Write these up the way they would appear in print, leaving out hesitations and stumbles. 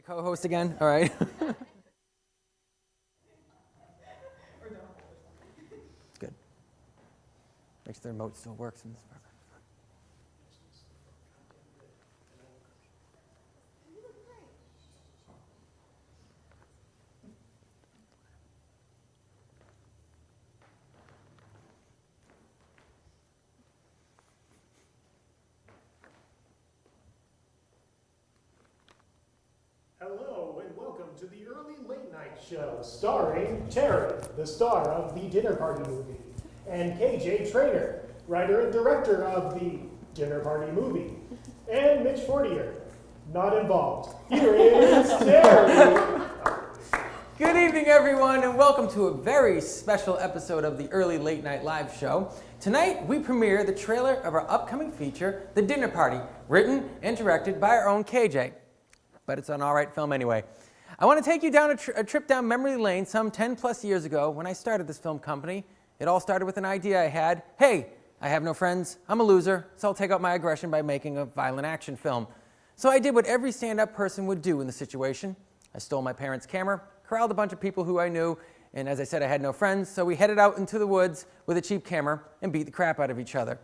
Co-host again? All right. Good. Make sure the remote still works in this program. Hello and welcome to the early late night show starring Terry, the star of the Dinner Party movie, and KJ Traynor, writer and director of the Dinner Party movie, and Mitch Fortier, not involved. Here is Terry. Good evening, everyone, and welcome to a very special episode of the Early Late Night Live Show. Tonight, we premiere the trailer of our upcoming feature, The Dinner Party, written and directed by our own KJ. But it's an all right film anyway. I want to take you down a trip down memory lane some 10 plus years ago when I started this film company. It all started with an idea I had. Hey, I have no friends, I'm a loser, so I'll take out my aggression by making a violent action film. So I did what every stand-up person would do in the situation. I stole my parents' camera, corralled a bunch of people who I knew, and as I said, I had no friends, so we headed out into the woods with a cheap camera and beat the crap out of each other.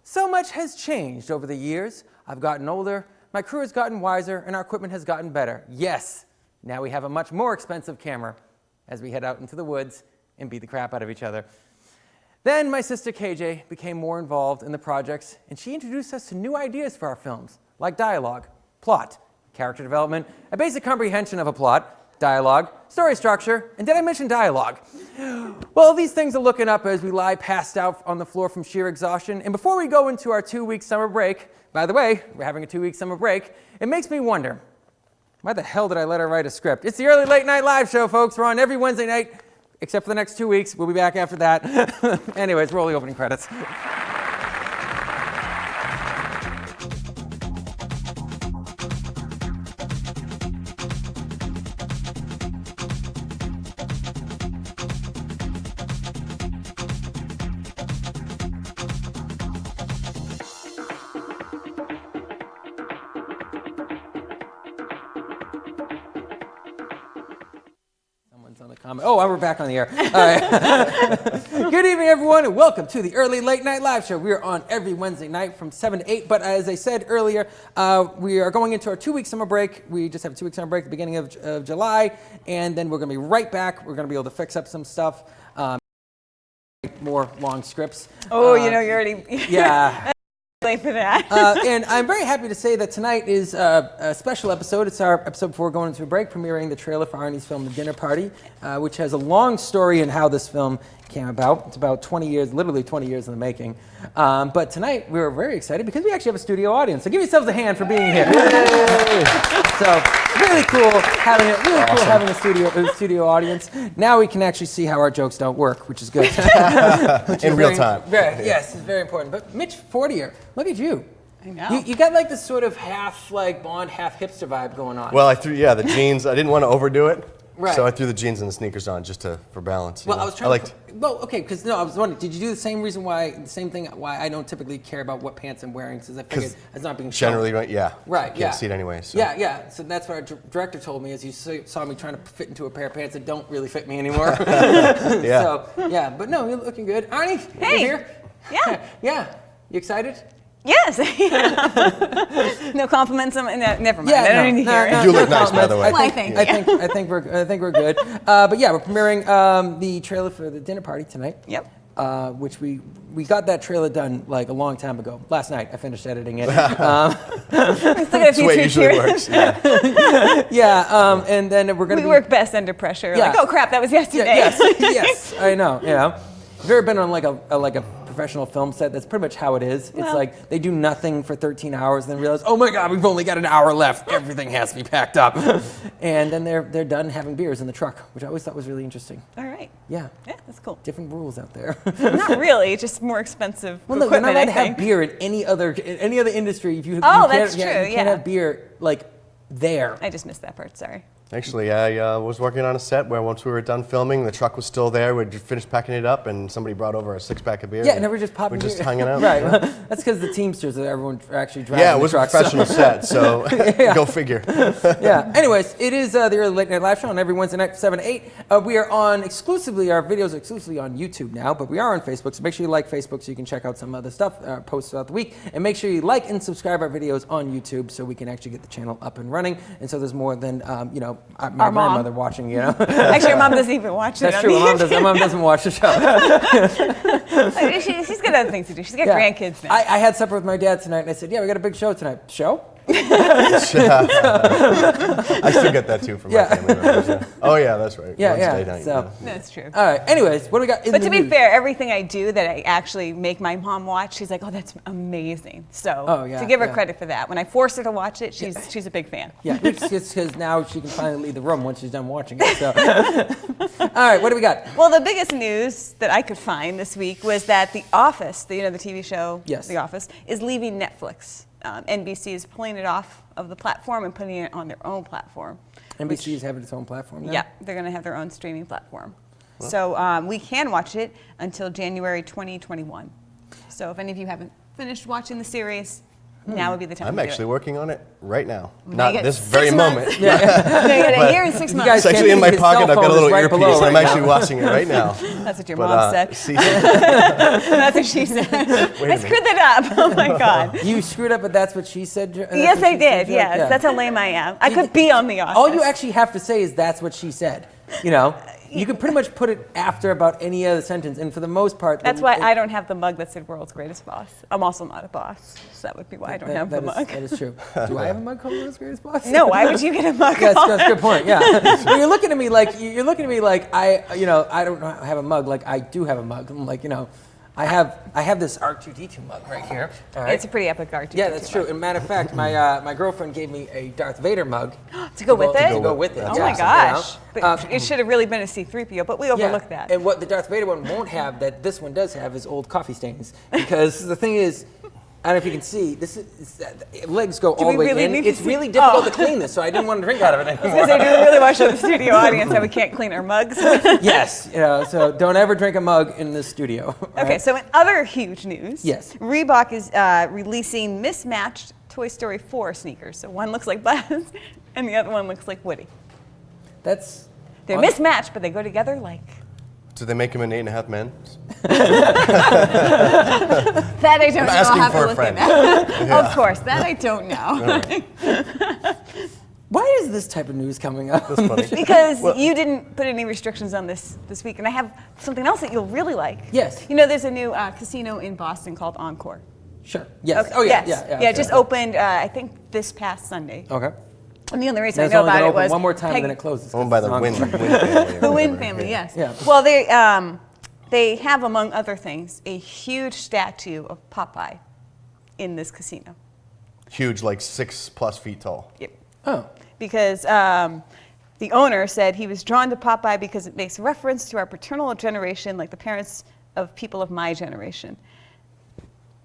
So much has changed over the years. I've gotten older, my crew has gotten wiser, and our equipment has gotten better. Yes, now we have a much more expensive camera as we head out into the woods and beat the crap out of each other. Then my sister KJ became more involved in the projects, and she introduced us to new ideas for our films, like dialogue, plot, character development, a basic comprehension of a plot, dialogue, story structure, and did I mention dialogue? Well, these things are looking up as we lie passed out on the floor from sheer exhaustion, and before we go into our 2-week summer break, by the way, we're having a 2-week summer break, it makes me wonder, why the hell did I let her write a script? It's the Early Late Night Live Show, folks. We're on every Wednesday night, except for the next 2 weeks. We'll be back after that. Anyways, roll the opening credits. Oh, we're back on the air. All right. Good evening, everyone, and welcome to the Early Late Night Live Show. We are on every Wednesday night from 7 to 8, but as I said earlier, we are going into our 2-week summer break. We just have a 2-week summer break at the beginning of July, and then we're going to be right back. We're going to be able to fix up some stuff, more long scripts. Oh, you know, you're already... Yeah. Late for that. And I'm very happy to say that tonight is a special episode. It's our episode before going into a break, premiering the trailer for Arnie's film, The Dinner Party, which has a long story in how this film came about. It's about 20 years, literally 20 years in the making. But tonight we were very excited because we actually have a studio audience. So give yourselves a hand for being here. Yay! So really cool having it. Really cool having a studio audience. Now we can actually see how our jokes don't work, which is good. In real time. Yes, it's very important. But Mitch Fortier, look at you. I know. You got like this sort of half like blonde, half hipster vibe going on. Well, I threw the jeans. I didn't want to overdo it, Right. so I threw the jeans and the sneakers on just for balance. Well, know? I was trying liked. because I was wondering, did you do the same thing why I don't typically care about what pants I'm wearing, because I figured it's not being shown. Generally, yeah. Right, Can't yeah. see it anyway. So. Yeah. So that's what our director told me, is you saw me trying to fit into a pair of pants that don't really fit me anymore. Yeah. So, yeah, but no, you're looking good. Arnie, Hey. you here? Yeah. Yeah. You excited? Yes. No compliments. Never mind. I don't need to hear it. You look nice, by the way. Well, thank you. I think we're good. But yeah, we're premiering the trailer for The Dinner Party tonight. Yep. Which we got that trailer done like a long time ago. Last night I finished editing it. We still got a That's the few way it tweaks usually here. works. Yeah. Yeah, and then we're gonna We work best under pressure. Yeah. Like, oh crap, that was yesterday. Yes, I know. You know, have you ever been on like a professional film set? That's pretty much how it is. It's Well- like they do nothing for 13 hours, then realize, oh my God, we've only got an hour left. Everything has to be packed up, and then they're done having beers in the truck, which I always thought was really interesting. All right. Yeah, Yeah, that's cool. different rules out there. Not really, just more expensive Well, no, you're not equipment, allowed to I have think. beer in any other industry. If you Oh, you that's can't, true, you can't yeah. have beer like there. I just missed that part, sorry. Actually, I was working on a set where once we were done filming, the truck was still there. We'd finished packing it up, and somebody brought over a 6-pack of beer. Yeah, and we're just popping. We're just hanging out. Right. Yeah, That's because the Teamsters that everyone are actually driving. yeah, it the was truck, a professional set, so go figure. Yeah. Anyways, it is the Early Late Night Live Show on every Wednesday night, 7 to 8. We are on exclusively, our videos are exclusively on YouTube now, but we are on Facebook, so make sure you like Facebook so you can check out some other stuff, posts throughout the week. And make sure you like and subscribe our videos on YouTube so we can actually get the channel up and running. And so there's more than, my grandmother watching, Actually, your mom doesn't even watch it. That's true. My mom doesn't watch the show. She's got other things to do. She's got grandkids now. I had supper with my dad tonight, and I said, "Yeah, we got a big show tonight." Show? I still get that too from my family members. Yeah. Oh yeah, that's right. Wednesday night, So That's true. all right. Anyways, what do we got? But to be fair, everything I do that I actually make my mom watch, she's like, "Oh, that's amazing." So to give her credit for that, when I force her to watch it, she's a big fan. Yeah, it's just because now she can finally leave the room once she's done watching it. So, all right, what do we got? Well, the biggest news that I could find this week was that The Office, the TV show, Yes. The Office, is leaving Netflix. NBC is pulling it off of the platform and putting it on their own platform. NBC is having its own platform now? Yeah, they're going to have their own streaming platform. So we can watch it until January 2021. So if any of you haven't finished watching the series, now would be the time I'm to do actually it. working on it right now. Now Not you get this 6 very months. moment. No, you got a year and 6 you months. guys It's actually in my His pocket. cell I've got a phone little is right earpiece, below and I'm right actually now. watching it right now. That's what your But, mom said. see- That's what she said. I screwed that up. Oh my God. You screwed up, but that's what she said. Yes, I did. Yes, that's how lame I am. I could be on The Office. All you actually have to say is that's what she said. You can pretty much put it after about any other sentence, and for the most part, That's why I don't have the mug that said "World's Greatest Boss." I'm also not a boss, so that would be why I don't have the mug. That is true. Do I have a mug called World's Greatest Boss? No, why would you get a mug? That's a good point. Yeah, well, you're looking at me like I don't have a mug. Like I do have a mug. I'm like, I have this R2D2 mug right here. All right. It's a pretty epic art. Yeah, that's true. And matter of fact, my girlfriend gave me a Darth Vader mug To go with it? To go with it. Oh yeah. my gosh. But it should have really been a C-3PO, but we overlooked that. And what the Darth Vader one won't have that this one does have is old coffee stains. Because the thing is, I don't know if you can see, legs go all the way in. It's really difficult to clean this, so I didn't want to drink out of it anymore. Because I do really want to show the studio audience how we can't clean our mugs. Yes, so don't ever drink a mug in this studio. Okay, right? so in other huge news, Yes. Reebok is releasing mismatched Toy Story 4 sneakers. So one looks like Buzz, and the other one looks like Woody. They're mismatched, but they go together like... Did they make him an 8.5 men? That I don't know. asking I'll have for to a look friend. at that. Of course, that I don't know. Why is this type of news coming up? That's funny. Because you didn't put any restrictions on this week, and I have something else that you'll really like. Yes. There's a new casino in Boston called Encore. Sure. Yes. Okay. Oh yeah. Yes. Yeah. It just opened. I think this past Sunday. Okay. And the only reason That's I know only about gonna it open was one more time, Peggy- and then it closes. Owned by the Wynn family. The Wynn family, yes. Yeah. Well, they have, among other things, a huge statue of Popeye in this casino. Huge, like 6+ feet tall. Yep. Oh. Because the owner said he was drawn to Popeye because it makes reference to our paternal generation, like the parents of people of my generation.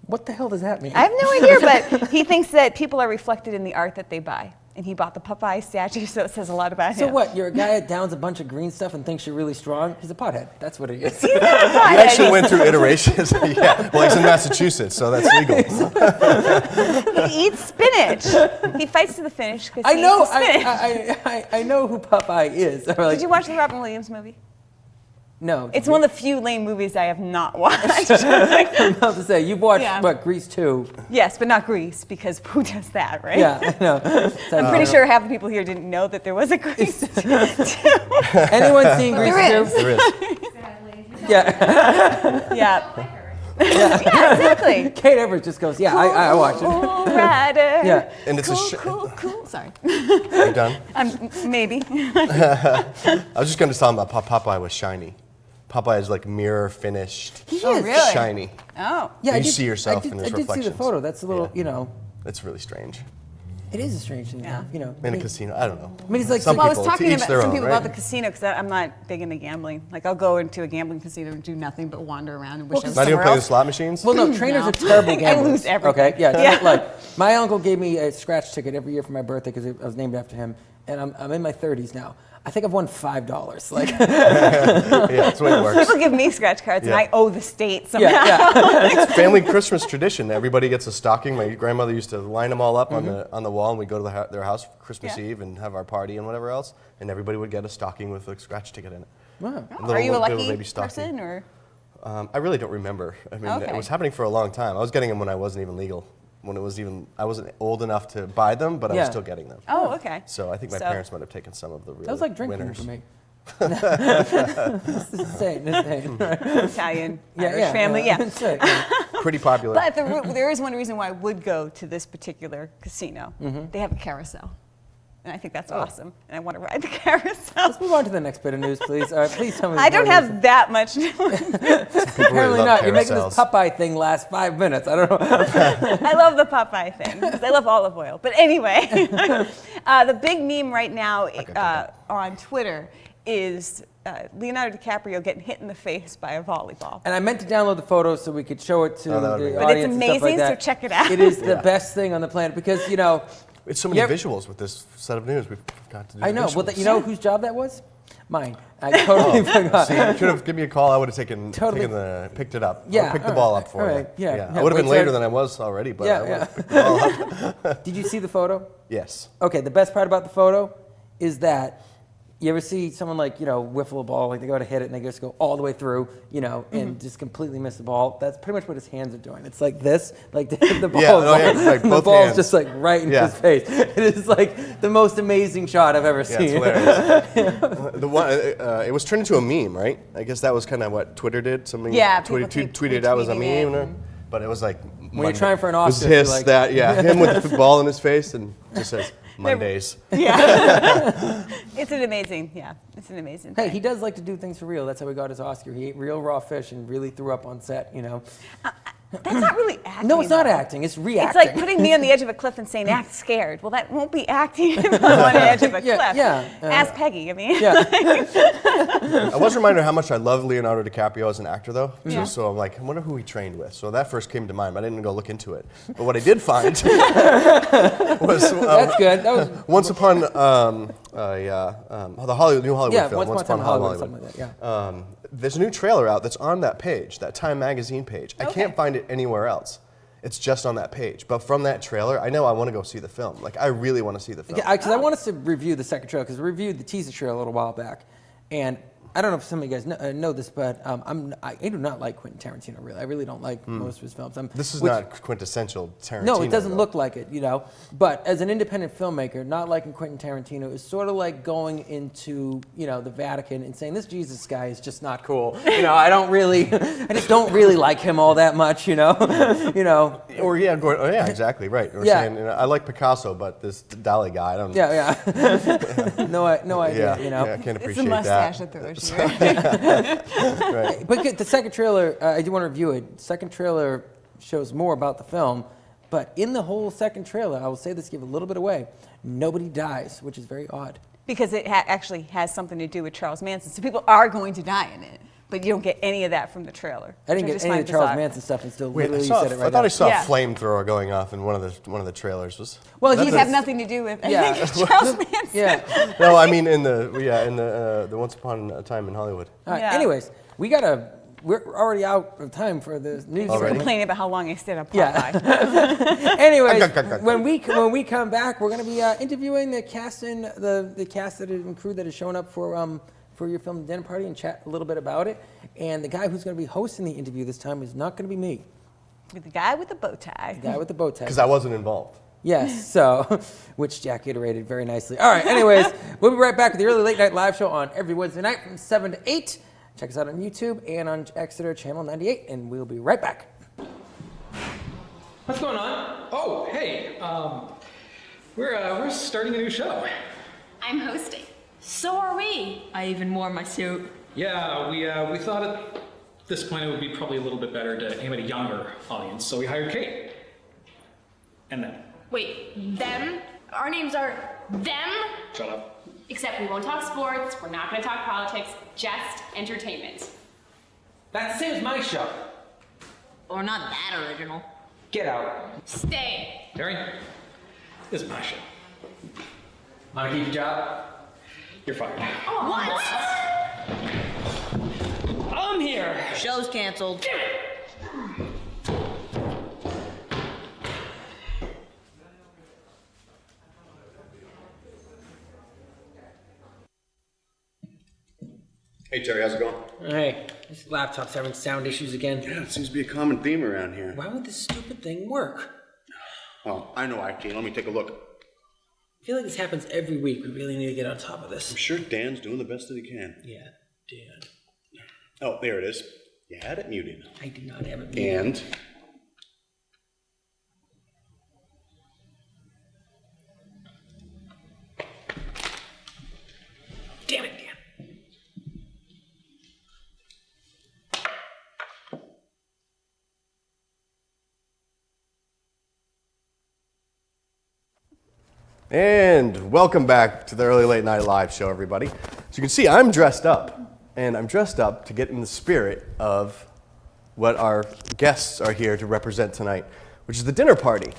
What the hell does that mean? I have no idea, but he thinks that people are reflected in the art that they buy. And he bought the Popeye statue, so it says a lot about him. So what? You're a guy that downs a bunch of green stuff and thinks you're really strong? He's a pothead. That's what he is. He's not a pothead. He actually went through iterations. Yeah. Well, he's in Massachusetts, so that's legal. He eats spinach. He fights to the finish because I he know. eats the spinach. I know who Popeye is. Did you watch the Robin Williams movie? No. It's one of the few lame movies I have not watched. I'm about to say, you've watched, Yeah. what, Grease 2? Yes, but not Grease, because who does that, right? Yeah, I know. I'm pretty sure half the people here didn't know that there was a Grease 2. Anyone seen Grease 2? There is. There is. Yeah. Yeah. Yeah, exactly. Kate Everett just goes, yeah, I watched it. Cool rider. Yeah. And it's Cool. Sorry. Are you done? Maybe. I was just going to tell him about Popeye was shiny. Popeye is like mirror finished, Oh, really? shiny. Oh. Yeah, You see yourself in his I did see the reflections. photo. That's a little, Yeah. It's really strange. it is a strange thing. Yeah. In a casino, I don't know. I mean, it's like Some Well, I was people, to talking each about their some own, people right? about the casino because I'm not big into gambling. Like I'll go into a gambling casino and do nothing but wander around and wish I was Not even somewhere play the else. slot machines? Well, no, Trainor's No. a terrible I gambler. lose everything. Okay, yeah. Yeah. Like, my uncle gave me a scratch ticket every year for my birthday because I was named after him. and I'm in my 30s now. I think I've won $5. Like, Yeah, that's the way it works. People give me scratch cards, and Yeah. I owe the state somehow. It's family Christmas tradition. Everybody gets a stocking. My grandmother used to line them all up on the wall, and we'd go to their house for Christmas Yeah. Eve and have our party and whatever else, and everybody would get a stocking with a scratch ticket in it. wow. Are you a little lucky baby stocking. person, or? I really don't remember. I mean, Okay. it was happening for a long time. I was getting them when I wasn't even legal. I wasn't old enough to buy them, but I was Yeah. still getting them. Oh, okay. So I think my parents might have taken some of the real That was like drinking winners. for me. This is insane. Italian, Yeah, Irish yeah, family, yeah. That's it, yeah. Pretty popular. But there is one reason why I would go to this particular casino. Mm-hmm. They have a carousel. And I think that's Oh. awesome. And I want to ride the carousel. Let's move on to the next bit of news, please. Please tell me. I don't more news. have that much news. Apparently love not. You're making this carousels. Popeye thing last 5 minutes. I don't know. I love the Popeye thing because I love olive oil. But anyway, the big meme right now on Twitter is Leonardo DiCaprio getting hit in the face by a volleyball. And I meant to download the photo so we could show it to Oh, that would be the good. But it's audience and stuff like amazing, so that. check it out. It is the Yeah. best thing on the planet because, It's so many Yep. visuals with this set of news. We've got to do I know. visuals. Well, you know whose job that was? Mine. I totally forgot. See, you should have given me a call. I would have Totally. picked it up. Yeah, I would have picked the all ball right, up for all you. right, yeah. I would have been Wait, later sorry. than I was already, but Yeah, I would yeah. have picked the ball up. Did you see the photo? Yes. Okay, the best part about the photo is that you ever see someone like, whiffle a ball, like they go to hit it and they just go all the way through, and just completely miss the ball. That's pretty much what his hands are doing. It's like this, like the ball Yeah, like the both ball's hands. just like right in Yeah. his face. It is like the most amazing shot I've ever Yeah, seen. it's hilarious. The one, it was turned into a meme, right? I guess that was kind of what Twitter did. Something Yeah, people tweeted out as a retweeting meme, it. but it was like When you're trying for an It was Oscar, you're his, like- that, yeah, him with the ball in his face and just says Mondays. Yeah. It's an amazing Hey, thing. he does like to do things for real. That's how he got his Oscar. He ate real raw fish and really threw up on set, That's not really acting. No, it's not though. acting. It's reacting. It's like putting me on the edge of a cliff and saying, act scared. Well, that won't be acting if I'm on the edge of a Yeah, cliff. yeah, Ask Peggy, I mean. Yeah. I was reminded how much I love Leonardo DiCaprio as an actor, though. Yeah. So I'm like, I wonder who he trained with. So that first came to mind, but I didn't go look into it. But what I did find was That's good. That was once upon the new Hollywood yeah. film. Once upon Hollywood, something like that. Yeah. There's a new trailer out that's on that page, that Time magazine page. I Okay. can't find it anywhere else. It's just on that page. But from that trailer, I know I want to go see the film. Like, I really want to see the film. Because I want us to review the second trailer, because we reviewed the teaser trailer a little while back. And I don't know if some of you guys know this, but I do not like Quentin Tarantino, really. I really don't like most of his films. This is which- not quintessential Tarantino. No, it doesn't though. look like it, But as an independent filmmaker, not liking Quentin Tarantino is sort of like going into, the Vatican and saying, this Jesus guy is just not cool. I just don't really like him all that much, Or yeah, exactly right. Or Yeah. saying, I like Picasso, but this Dali guy, I don't. Yeah. no idea, Yeah, I can't It's appreciate the mustache that. that throws you. Right. But the second trailer, I do want to review it. Second trailer shows more about the film, but in the whole second trailer, I will say this, give a little bit away. Nobody dies, which is very odd. Because it actually has something to do with Charles Manson. So people are going to die in it. But you don't get any of that from the trailer. I didn't which get just any find of the Charles bizarre. Manson stuff until Wait, literally I you said it right thought I now. saw Yeah. a flamethrower going off in one of the trailers. Well, These he's have nothing to do with Yeah. Charles Manson. Yeah. No, I mean in the Once Upon a Time in Hollywood. All right. Yeah. Anyways, we're already out of time for the news. Already? Complaining about how long I stayed on Popeye. Yeah. Anyways, when we come back, we're going to be interviewing the cast and the cast and crew that is showing up for your film dinner party and chat a little bit about it. And the guy who's going to be hosting the interview this time is not going to be me. With the guy with the bow tie. The guy with the bow tie. Because I wasn't involved. Yes, so, which Jack iterated very nicely. All right, anyways, we'll be right back with the Early Late Night Live Show on every Wednesday night from 7 to 8. Check us out on YouTube and on Exeter Channel 98, and we'll be right back. What's going on? Oh, hey, we're starting a new show. I'm hosting. So are we. I even wore my suit. Yeah, we thought at this point it would be probably a little bit better to aim at a younger audience, so we hired Kate. And then, Wait, them? Our names are them? shut up. Except we won't talk sports, we're not gonna talk politics, just entertainment. That's the same as my show. Or not that original. Get out. Stay. Terry, this is my show. Want to keep your job? You're fired. What? I'm here. Show's canceled. Hey Terry, how's it going? Hey, this laptop's having sound issues again. Yeah, it seems to be a common theme around here. Why would this stupid thing work? Oh, I know IT. Let me take a look. I feel like this happens every week. We really need to get on top of this. I'm sure Dan's doing the best that he can. Yeah, Dan. Oh, there it is. You had it muted. I do not have it. And Damn it, Dan. And welcome back to the Early Late Night Live show, everybody. So you can see I'm dressed up, and I'm dressed up to get in the spirit of what our guests are here to represent tonight, which is the dinner party.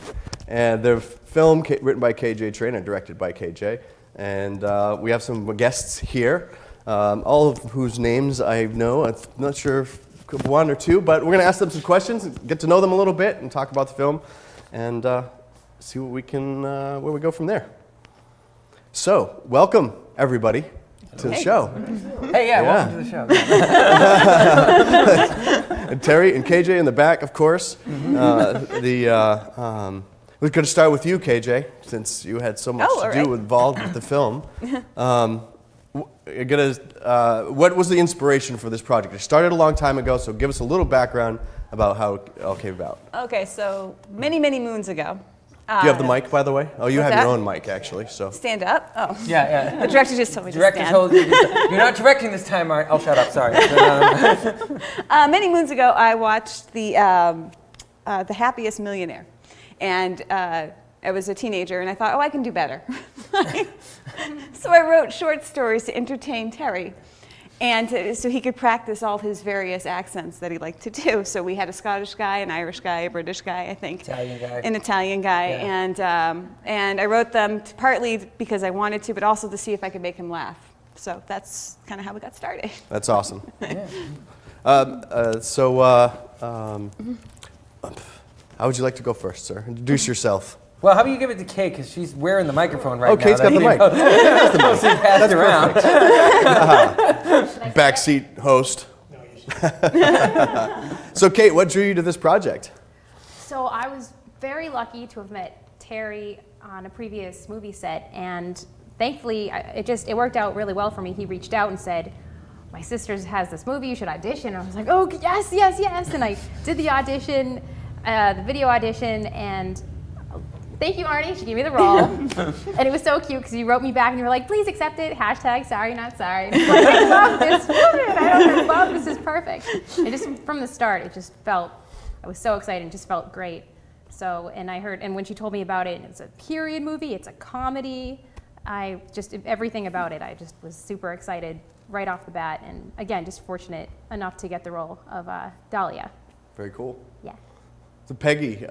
And the film written by KJ Traynor, directed by KJ. And we have some guests here, all of whose names I know. I'm not sure if one or two, but we're going to ask them some questions, get to know them a little bit, and talk about the film, and see what we can, where we go from there. So, welcome everybody to the show. Hey, welcome to the show. And Terry and KJ in the back, of course. We're going to start with you, KJ, since you had so much to do involved with the film. What was the inspiration for this project? It started a long time ago, so give us a little background about how it all came about. Okay, so many, many moons ago. Do you have the mic, by the way? Oh, you have that? your own mic, actually. So Stand up? Oh. Yeah. The director just told me Director to stand. told you, you're not directing this time, Art. Oh, shut up, sorry. Many moons ago, I watched the Happiest Millionaire. And I was a teenager, and I thought, I can do better. So I wrote short stories to entertain Terry. And so he could practice all his various accents that he liked to do. So we had a Scottish guy, an Irish guy, a British guy, I think. An Italian guy. Yeah. And I wrote them partly because I wanted to, but also to see if I could make him laugh. So that's kind of how we got started. that's awesome. How would you like to go first, sir? Introduce yourself. Well, how about you give it to Kate, because she's wearing the microphone right now. Kate's got the mic. That's around. Backseat host. No, you should. So, Kate, what drew you to this project? So I was very lucky to have met Terry on a previous movie set, and thankfully it worked out really well for me. He reached out and said, my sister has this movie, you should audition. And I was like, oh, yes. And I did the audition, the video audition, and thank you, Arnie, she gave me the role. And it was so cute because you wrote me back and you were like, please accept it, #sorry, not sorry. And I was like, I love this woman, I love this is perfect. And just from the start, it just felt, I was so excited, it just felt great. So, and when she told me about it, it's a period movie, it's a comedy, everything about it, I just was super excited right off the bat. And again, just fortunate enough to get the role of Dahlia. Very cool. Yeah. So, Peggy,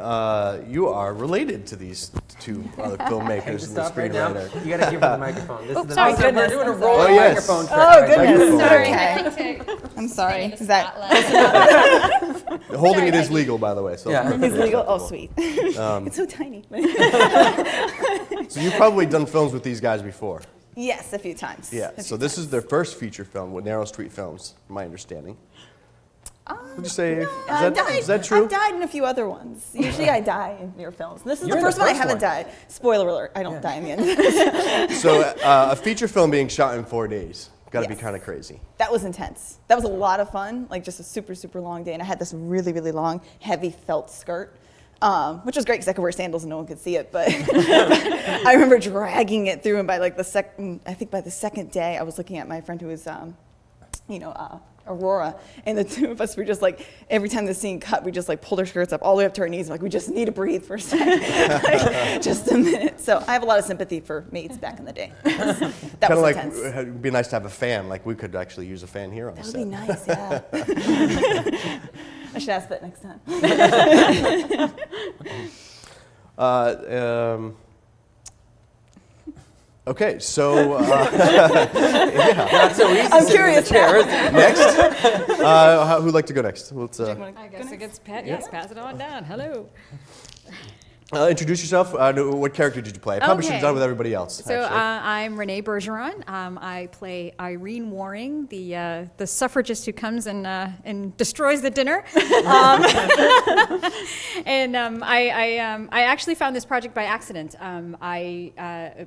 you are related to these two other filmmakers and the Stop right now. screenwriter. You got to give her the microphone. This is the sorry, we're goodness, doing a I'm rolling sorry. Oh, yes. microphone trick. Oh, right now. goodness. Microphone. Okay. I'm sorry. Is that Holding it is legal, by the way. So Yeah. is legal? Oh, sweet. It's so tiny. So you've probably done films with these guys before. Yes, a few times. Yeah. So this is their first feature film with Narrow Street Films, from my understanding. Would you say, is that true? I've died in a few other ones. Usually I die in your films. This is You're the in first the one I first haven't one. died. Spoiler alert, I don't die in the end. So a feature film being shot in 4 days. Got to be Yes. kind of crazy. That was intense. That was a lot of fun, like just a super, super long day. And I had this really, really long, heavy felt skirt, which was great because I could wear sandals and no one could see it. But I remember dragging it through, and by like the second day, I was looking at my friend who was, Aurora, and the two of us were just like, every time the scene cut, we just like pulled our skirts up all the way up to our knees, like we just need to breathe for a second, like, just a minute. So I have a lot of sympathy for maids back in the day. That Kind was of like, intense. it'd be nice to have a fan. Like we could actually use a fan here on the That would set. be nice, yeah. I should ask that next time. Okay, so Not so easy. I'm sitting in curious the chair, is it? next, who'd like to go next? Let's I guess it gets pass it on down. Hello. introduce yourself. What character did you play? I probably should have done with everybody else. So actually. I'm Renee Bergeron. I play Irene Waring, the suffragist who comes and destroys the dinner. I actually found this project by accident.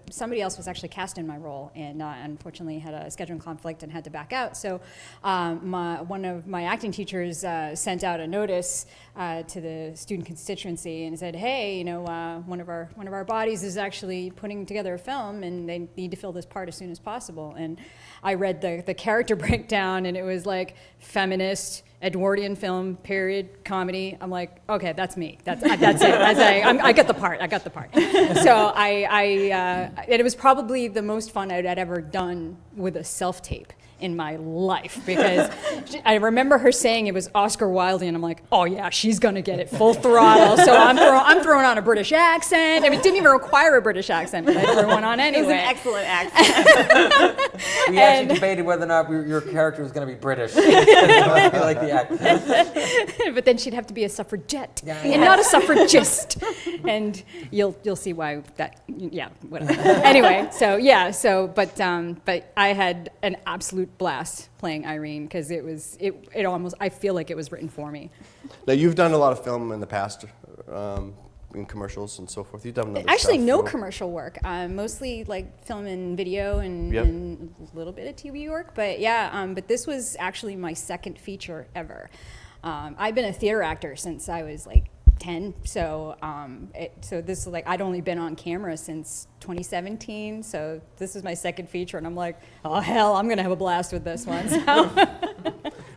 Somebody else was actually cast in my role, and unfortunately had a scheduling conflict and had to back out. So one of my acting teachers sent out a notice to the student constituency and said, "Hey, you know, one of our bodies is actually putting together a film, and they need to fill this part as soon as possible." And I read the character breakdown, and it was like feminist, Edwardian film, period, comedy. I'm like, okay, that's me. That's it. I got the part. I got the part. So it was probably the most fun I'd ever done with a self-tape in my life, because I remember her saying it was Oscar Wilde, and I'm like, oh yeah, she's gonna get it full throttle. So I'm throwing on a British accent. I mean, it didn't even require a British accent, but I threw one on anyway. It was an excellent accent. We actually debated whether or not your character was going to be British. I like the accent. But then she'd have to be a suffragette Yeah. and not a suffragist, and you'll see why that. Yeah, whatever. Anyway, but I had an absolute blast playing Irene, because it almost, I feel like it was written for me. Now, you've done a lot of film in the past, in commercials and so forth. You've done other Actually, stuff, no so- commercial work. Mostly like film and video and, Yep. and a little bit of TV work. But yeah, but this was actually my second feature ever. I've been a theater actor since I was like 10. So this is like, I'd only been on camera since 2017. So this is my second feature, and I'm like, oh hell, I'm gonna have a blast with this one. So.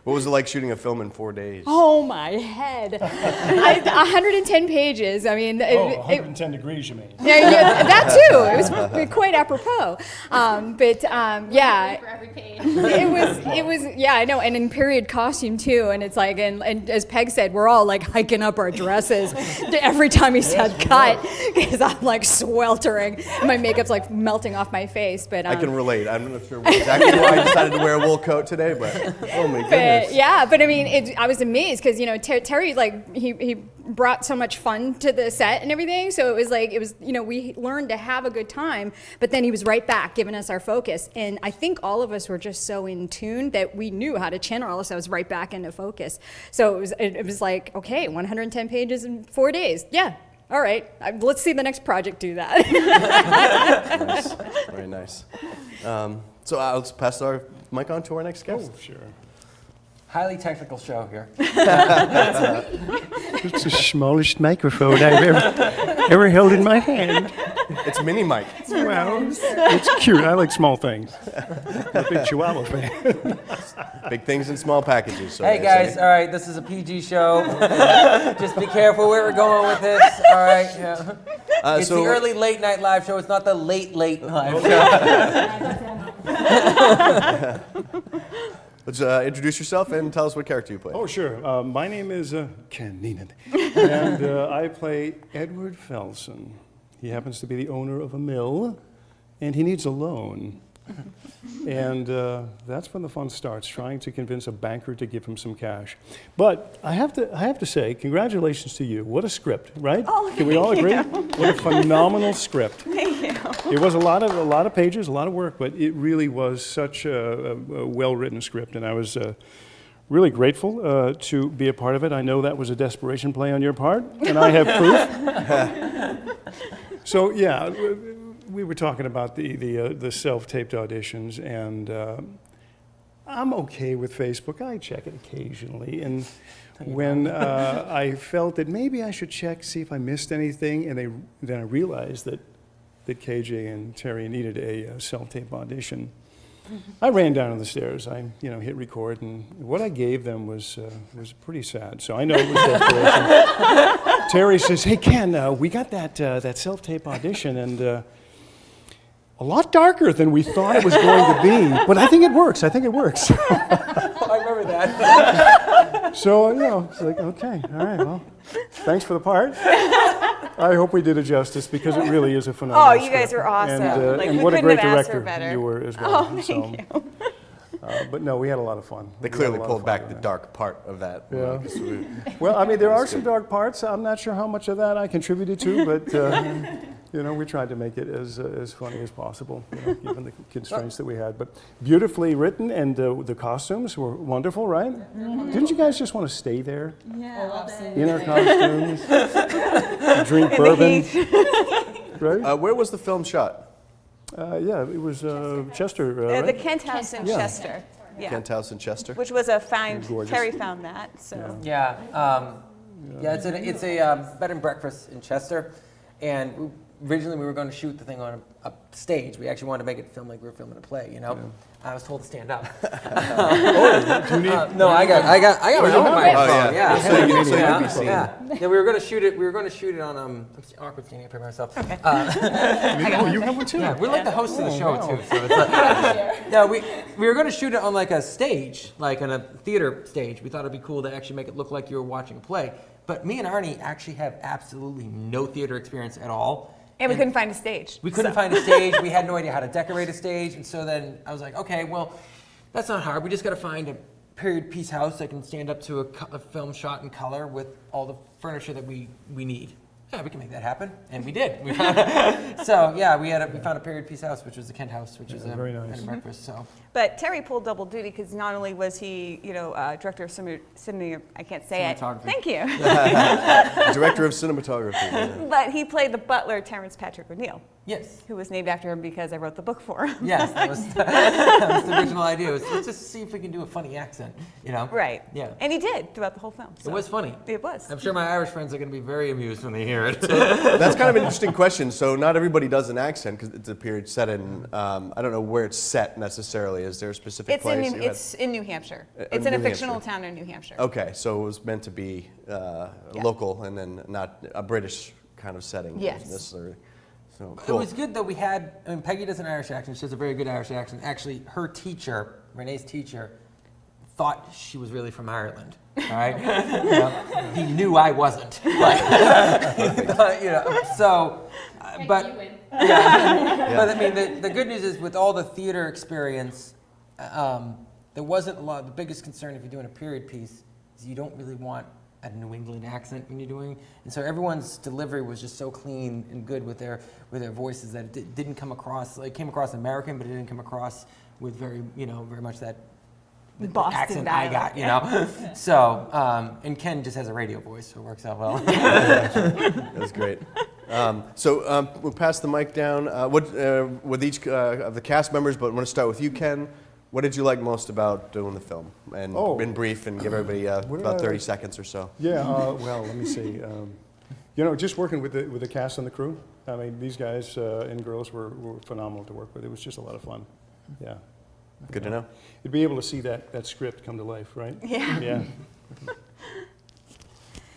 What was it like shooting a film in 4 days? Oh my head. 110 pages. I mean, 110 degrees, you mean? yeah, that too. It was quite apropos. Yeah. For every page. It was, yeah, I know, and in period costume too, and it's like, and as Peg said, we're all like hiking up our dresses every time he said cut, because I'm like sweltering, and my makeup's like melting off my face, but. I can relate. I'm not sure exactly why I decided to wear a wool coat today, but oh my goodness. Yeah, but I mean, I was amazed, because, you know, Terry, like, he brought so much fun to the set and everything, so it was, you know, we learned to have a good time, but then he was right back giving us our focus, and I think all of us were just so in tune that we knew how to channel ourselves right back into focus. So it was like, okay, 110 pages in 4 days, yeah. All right, let's see the next project do that. Nice. Very nice. So let's pass our mic on to our next guest. Oh, sure. Highly technical show here. It's the smallest microphone I've ever held in my hand. It's mini mic. Well, it's cute. I like small things. I'm a big Chihuahua fan. Big things in small packages. So Hey they guys, say. all right, this is a PG show. Just be careful where we're going with this. All right. Yeah. It's the early late night live show. It's not the late live show. Let's introduce yourself and tell us what character you play. Oh, sure. My name is Ken Neenan, and I play Edward Felson. He happens to be the owner of a mill, and he needs a loan. And that's when the fun starts, trying to convince a banker to give him some cash. But I have to say, congratulations to you. What a script, right? Oh, Can we all thank agree? you. What a phenomenal script. Thank you. It was a lot of pages, a lot of work, but it really was such a well-written script, and I was really grateful to be a part of it. I know that was a desperation play on your part, and I have proof. So yeah, we were talking about the self-taped auditions, and I'm okay with Facebook. I check it occasionally, and when I felt that maybe I should check, see if I missed anything, and then I realized that KJ and Terry needed a self-tape audition. I ran down the stairs. I hit record, and what I gave them was pretty sad. So I know it was desperation. Terry says, "Hey Ken, we got that self-tape audition, and a lot darker than we thought it was going to be. But I think it works. I I remember that. So it's like, okay, all right, well, thanks for the part. I hope we did it justice because it really is a phenomenal Oh, you guys script. were awesome. And, Like, and we what a couldn't great have asked for director better. you were as well. Oh, thank you. But no, we had a lot of fun. They We had clearly a lot of pulled fun back doing the that. dark part of that. Yeah. 'Cause we- Well, I mean, there are some dark parts. I'm not sure how much of that I contributed to, but you know, we tried to make it as funny as possible, you know, given the constraints that we had. But beautifully written, and the costumes were wonderful, right? Didn't you guys just want to stay there Yeah, in our costumes, drink bourbon, right? where was the film shot? Yeah, it was Chester, The right? Kent House in Yeah. Chester. Yeah. Kent House in Chester. Which was a find. Gorgeous. Terry found that. So. Yeah, it's a bed and breakfast in Chester, and originally we were going to shoot the thing on a stage. We actually wanted to make it film like we were filming a play. You know, I was told to stand up. No, I got my own microphone. Yeah, So you need to be seen. yeah. We were going to shoot it. We were going to shoot it on. I'm awkward standing up here by myself. Okay. Oh, you have one too? Yeah, we're like the hosts of the show too. So it's like, no, we were going to shoot it on like a stage, like on a theater stage. We thought it'd be cool to actually make it look like you were watching a play. But me and Arnie actually have absolutely no theater experience at all. And we couldn't find a stage. We couldn't find a stage. We had no idea how to decorate a stage. And so then I was like, okay, well, that's not hard. We just got to find a period piece house that can stand up to a film shot in color with all the furniture that we need. Yeah, we can make that happen, and we did. We found so yeah, we found a period piece house, which was the Kent House, which is a very nice. bed and breakfast. So But Terry pulled double duty because not only was he, director of cinema, I can't say it. Cinematography. Thank you. Director of cinematography. Yeah. But he played the butler, Terrence Patrick O'Neill, yes, who was named after him because I wrote the book for him. yes, that was the original idea. Was let's just see if we can do a funny accent, you know? Right. Yeah. And he did throughout the whole film. It was funny. It was. I'm sure my Irish friends are going to be very amused when they hear it. That's kind of an interesting question. So not everybody does an accent because it's a period set in. I don't know where it's set necessarily. Is there a specific place? It's in New Hampshire. In It's in a New fictional Hampshire. town in New Hampshire. Okay, so it was meant to be local and then not a British kind of setting. Yes. Necessarily. So It cool. was good though. Peggy does an Irish accent. She does a very good Irish accent. Actually, her teacher, Renee's teacher, thought she was really from Ireland. All right, he knew I wasn't. But, so, but yeah. But I mean, the good news is with all the theater experience, there wasn't a lot. The biggest concern if you're doing a period piece is you don't really want a New England accent when you're doing, and so everyone's delivery was just so clean and good with their voices that it didn't come across. It came across American, but it didn't come across with very much that the Boston accent I got, dialect, So, and Ken just has a radio voice, so it works out well. That was great. We'll pass the mic down. With each of the cast members, but I want to start with you, Ken. What did you like most about doing the film? And in brief, and give everybody about 30 seconds or so. Yeah, well, let me see. Just working with the cast and the crew. I mean, these guys and girls were phenomenal to work with. It was just a lot of fun. Yeah. Good to know. You'd be able to see that script come to life, right? Yeah. Yeah.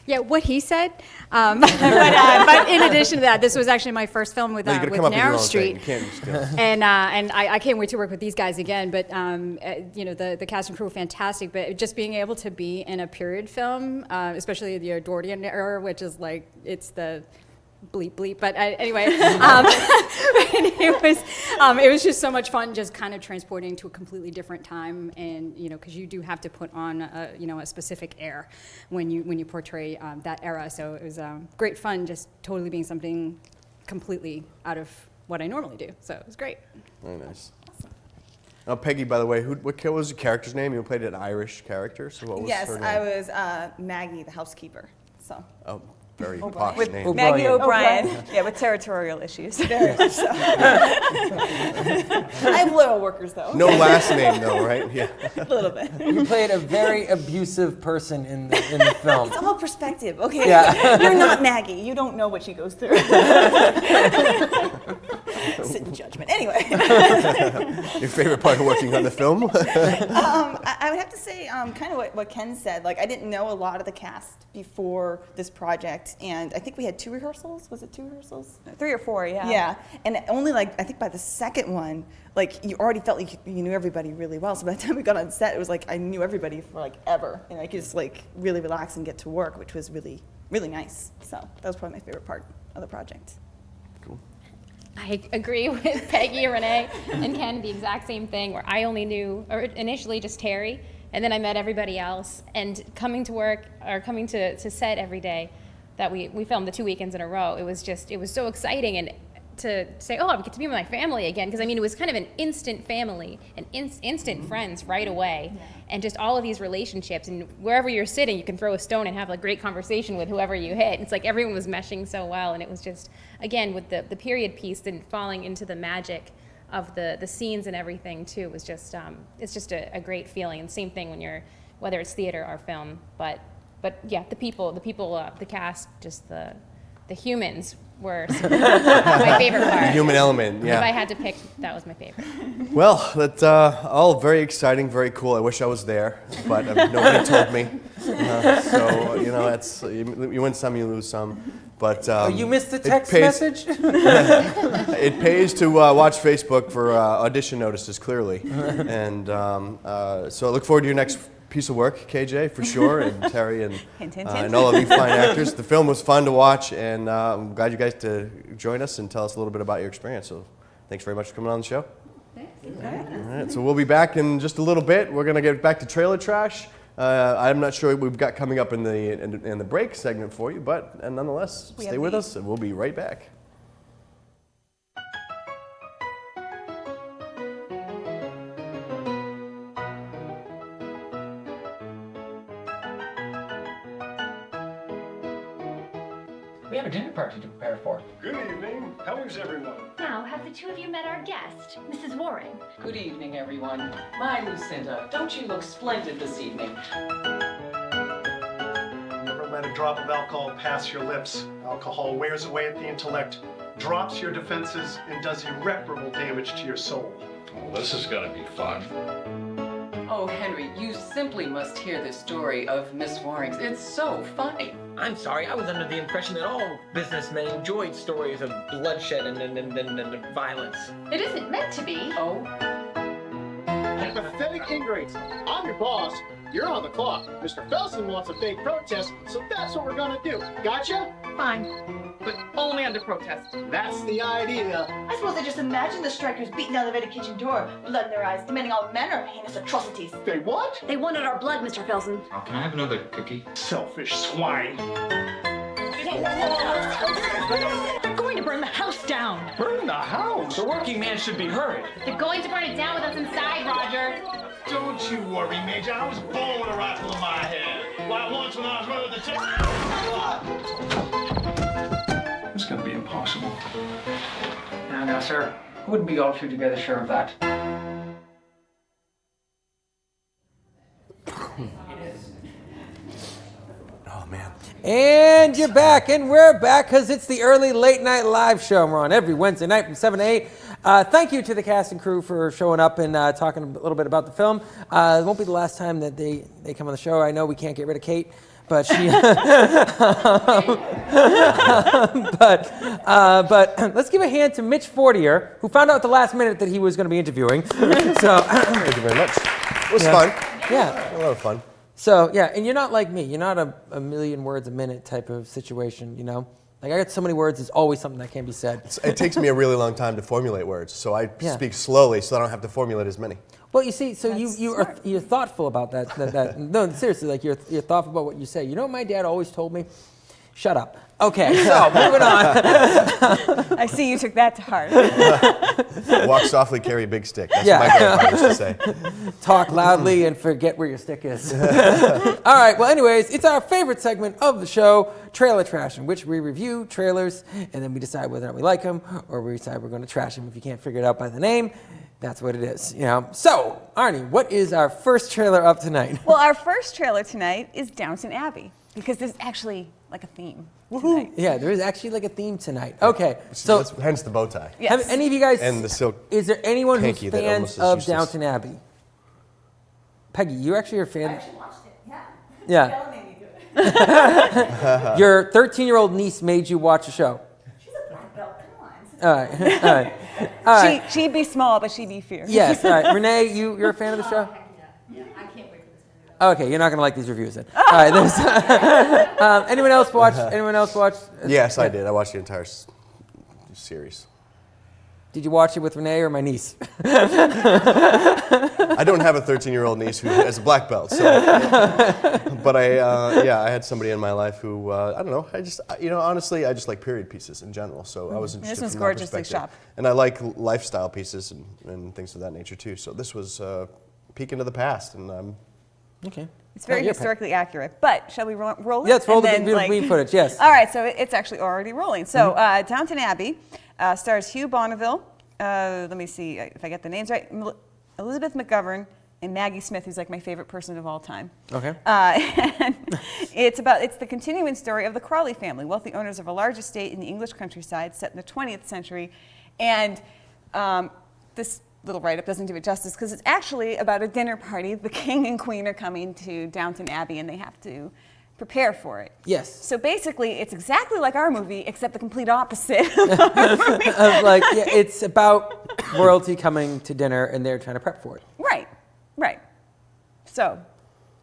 Yeah, what he said. But in addition to that, this was actually my first film with No, you gotta come up with your Narrow own Street. thing. You can't just, And I can't wait to work with these guys again. But the cast and crew were fantastic. But just being able to be in a period film, especially the Edwardian era, which is like it's the bleep bleep. But anyway, it was just so much fun, just kind of transporting to a completely different time, and because you do have to put on a specific air when you portray that era. So it was great fun, just totally being something completely out of what I normally do. So it was great. very nice. Now, Peggy, by the way, what was your character's name? You played an Irish character, so what was Yes, her name? I was Maggie, the housekeeper. So. Oh, very posh With name. Maggie O'Brien. O'Brien. Yeah, with territorial issues. Very much so. I have loyal workers though. No last name, though, right? Yeah. A little bit. You played a very abusive person in the film. It's all perspective, okay? Yeah. You're not Maggie. You don't know what she goes through. Sit in judgment. Anyway. Your favorite part of working on the film? I would have to say kind of what Ken said. Like, I didn't know a lot of the cast before this project, and I think we had 2 rehearsals. Was it 2 rehearsals? 3 or 4, yeah. Yeah, and only I think by the second one, you already felt like you knew everybody really well. So by the time we got on set, it was like I knew everybody for ever, and I could just really relax and get to work, which was really, really nice. So that was probably my favorite part of the project. I agree with Peggy, Renee, and Ken, the exact same thing, where I only knew initially just Terry, and then I met everybody else. And coming to work, or coming to set every day that we filmed the 2 weekends in a row, it was so exciting. And to say, oh, I get to be with my family again, because I mean, it was kind of an instant family and instant friends right away. And just all of these relationships, and wherever you're sitting, you can throw a stone and have a great conversation with whoever you hit. It's like everyone was meshing so well, and it was just, again, with the period piece and falling into the magic of the scenes and everything too, was just, it's just a great feeling. And same thing when you're, whether it's theater or film, but yeah, the people, the cast, just the humans were my favorite part. The human element, yeah. If I had to pick, that was my favorite. Well, that's all very exciting, very cool. I wish I was there, but nobody told me. So, that's, you win some, you lose some. But you missed the text message? It pays to watch Facebook for audition notices, clearly. And so I look forward to your next piece of work, KJ, for sure, and Terry and all of you fine actors. The film was fun to watch, and I'm glad you guys to join us and tell us a little bit about your experience. So thanks very much for coming on the show. Thanks. All right, so we'll be back in just a little bit. We're going to get back to trailer trash. I'm not sure what we've got coming up in the break segment for you, but nonetheless, stay with us, and we'll be right back. We have a dinner party to prepare for. Good evening. How is everyone? Now, have the two of you met our guest, Mrs. Warren? Good evening, everyone. My Lucinda, don't you look splendid this evening? Never let a drop of alcohol pass your lips. Alcohol wears away at the intellect, drops your defenses, and does irreparable damage to your soul. Well, this is going to be fun. Oh, Henry, you simply must hear the story of Miss Waring's. It's so funny. I'm sorry, I was under the impression that all businessmen enjoyed stories of bloodshed and violence. It isn't meant to be. Oh? Pathetic ingrates. I'm your boss. You're on the clock. Mr. Felsen wants a fake protest, so that's what we're gonna do. Gotcha? Fine. But only under protest. That's the idea. I suppose they just imagine the strikers beating down the elevated kitchen door, blood in their eyes, demanding all manner of heinous atrocities. They what? They wanted our blood, Mr. Felsen. Oh, can I have another cookie? Selfish swine. They're going to burn the house down. Burn the house? The working man should be heard. They're going to burn it down with us inside, Roger. Don't you worry, Major. I was born with a rifle in my head. Why, once when I was running the It's going to be impossible. Now, sir, wouldn't be all too together sure of that. Oh, man. And you're back, and we're back because it's the early late night live show. We're on every Wednesday night from 7 to 8. Thank you to the cast and crew for showing up and talking a little bit about the film. It won't be the last time that they come on the show. I know we can't get rid of Kate, but she. but let's give a hand to Mitch Fortier, who found out at the last minute that he was going to be interviewing. So thank you very much. It was fun. Yeah, a lot of fun. So yeah, and you're not like me. You're not a million words a minute type of situation, you know. Like, I got so many words, there's always something that can't be said. It takes me a really long time to formulate words, so I speak slowly so I don't have to formulate as many. Well, you see, so you're thoughtful about that. No, seriously, like you're thoughtful about what you say. You know what my dad always told me? Shut up. Okay, so moving on. I see you took that to heart. Walk softly, carry a big stick. That's what my grandpa used to say. Talk loudly and forget where your stick is. All right, well, anyways, it's our favorite segment of the show, Trailer Trash, in which we review trailers, and then we decide whether or not we like them, or we decide we're going to trash them. If you can't figure it out by the name, that's what it is, you know. So, Arnie, what is our first trailer up tonight? Well, our first trailer tonight is Downton Abbey, because there's actually like a theme. Woohoo! Yeah, there is actually like a theme tonight. Okay, so hence the bow tie. Yes. Have any of you guys? And the silk. Is there anyone who's hanky that fans almost is of useless. Downton Abbey? Peggy, you actually are a fan. I actually watched it, yeah. Yeah. Bella made me do it. Your 13-year-old niece made you watch a show. She's a black belt, come on. All right, all right, all right. She'd be small, but she'd be fierce. Yes, all right. Renee, you're a fan of the show? Yeah, I can't wait for this Okay, you're not gonna like these reviews then. All right, there's anyone else watch? Anyone else watch? Yes, I did. I watched the entire series. Did you watch it with Renee or my niece? I don't have a 13-year-old niece who has a black belt, so. But I had somebody in my life who I don't know. Honestly, I just like period pieces in general. So I was interested. This was from that gorgeously perspective. shot. And I like lifestyle pieces and things of that nature too. So this was a peek into the past, and okay. It's very historically accurate. But shall we roll it? Yeah, let's roll the footage. Yes. All right, so it's actually already rolling. So Downton Abbey stars Hugh Bonneville. Let me see if I get the names right. Elizabeth McGovern and Maggie Smith, who's like my favorite person of all time. Okay. And it's the continuing story of the Crawley family, wealthy owners of a large estate in the English countryside set in the 20th century. And this little write-up doesn't do it justice because it's actually about a dinner party. The king and queen are coming to Downton Abbey and they have to prepare for it. Yes. So basically, it's exactly like our movie, except the complete opposite. It's about royalty coming to dinner and they're trying to prep for it. Right. So.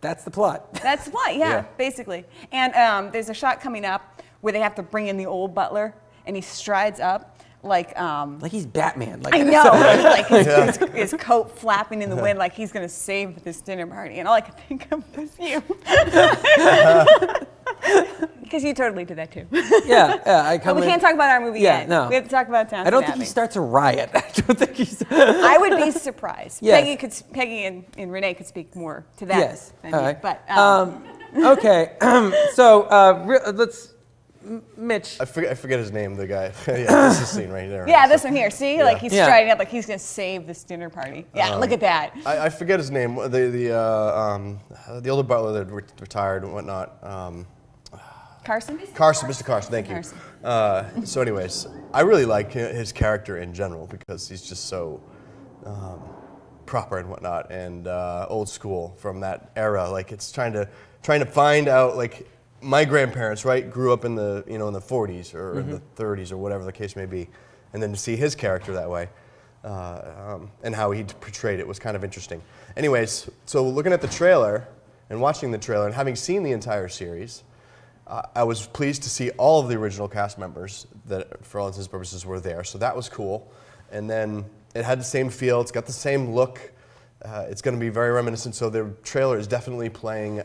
That's the plot. That's the plot, yeah. Basically. And there's a shot coming up where they have to bring in the old butler, and he strides up like he's Batman. I know, his coat flapping in the wind, like he's gonna save this dinner party. And all I could think of was you. Because you totally did that too. Yeah. But we can't talk about our movie yet. No. We have to talk about Downton I don't Abbey. think he starts a riot. I don't think he's. I would be surprised. Yes. Peggy and Renee could speak more to that. Yes. Than All me. right. But okay. So let's. Mitch. I forget his name, the guy. Yeah, this is the scene right there. Yeah, this one here. See, like he's Yeah. striding up, like he's gonna save this dinner party. Yeah, look at that. I forget his name. The older butler that retired and whatnot. Carson? Mr. Carson, thank you. So anyways, I really like his character in general because he's just so proper and whatnot and old school from that era. Like it's trying to find out like my grandparents, right, grew up in the in the 40s or in the 30s or whatever the case may be, and then to see his character that way and how he portrayed it was kind of interesting. Anyways, so looking at the trailer and watching the trailer and having seen the entire series, I was pleased to see all of the original cast members that, for all intents and purposes, were there. So that was cool. And then it had the same feel. It's got the same look. It's going to be very reminiscent. So the trailer is definitely playing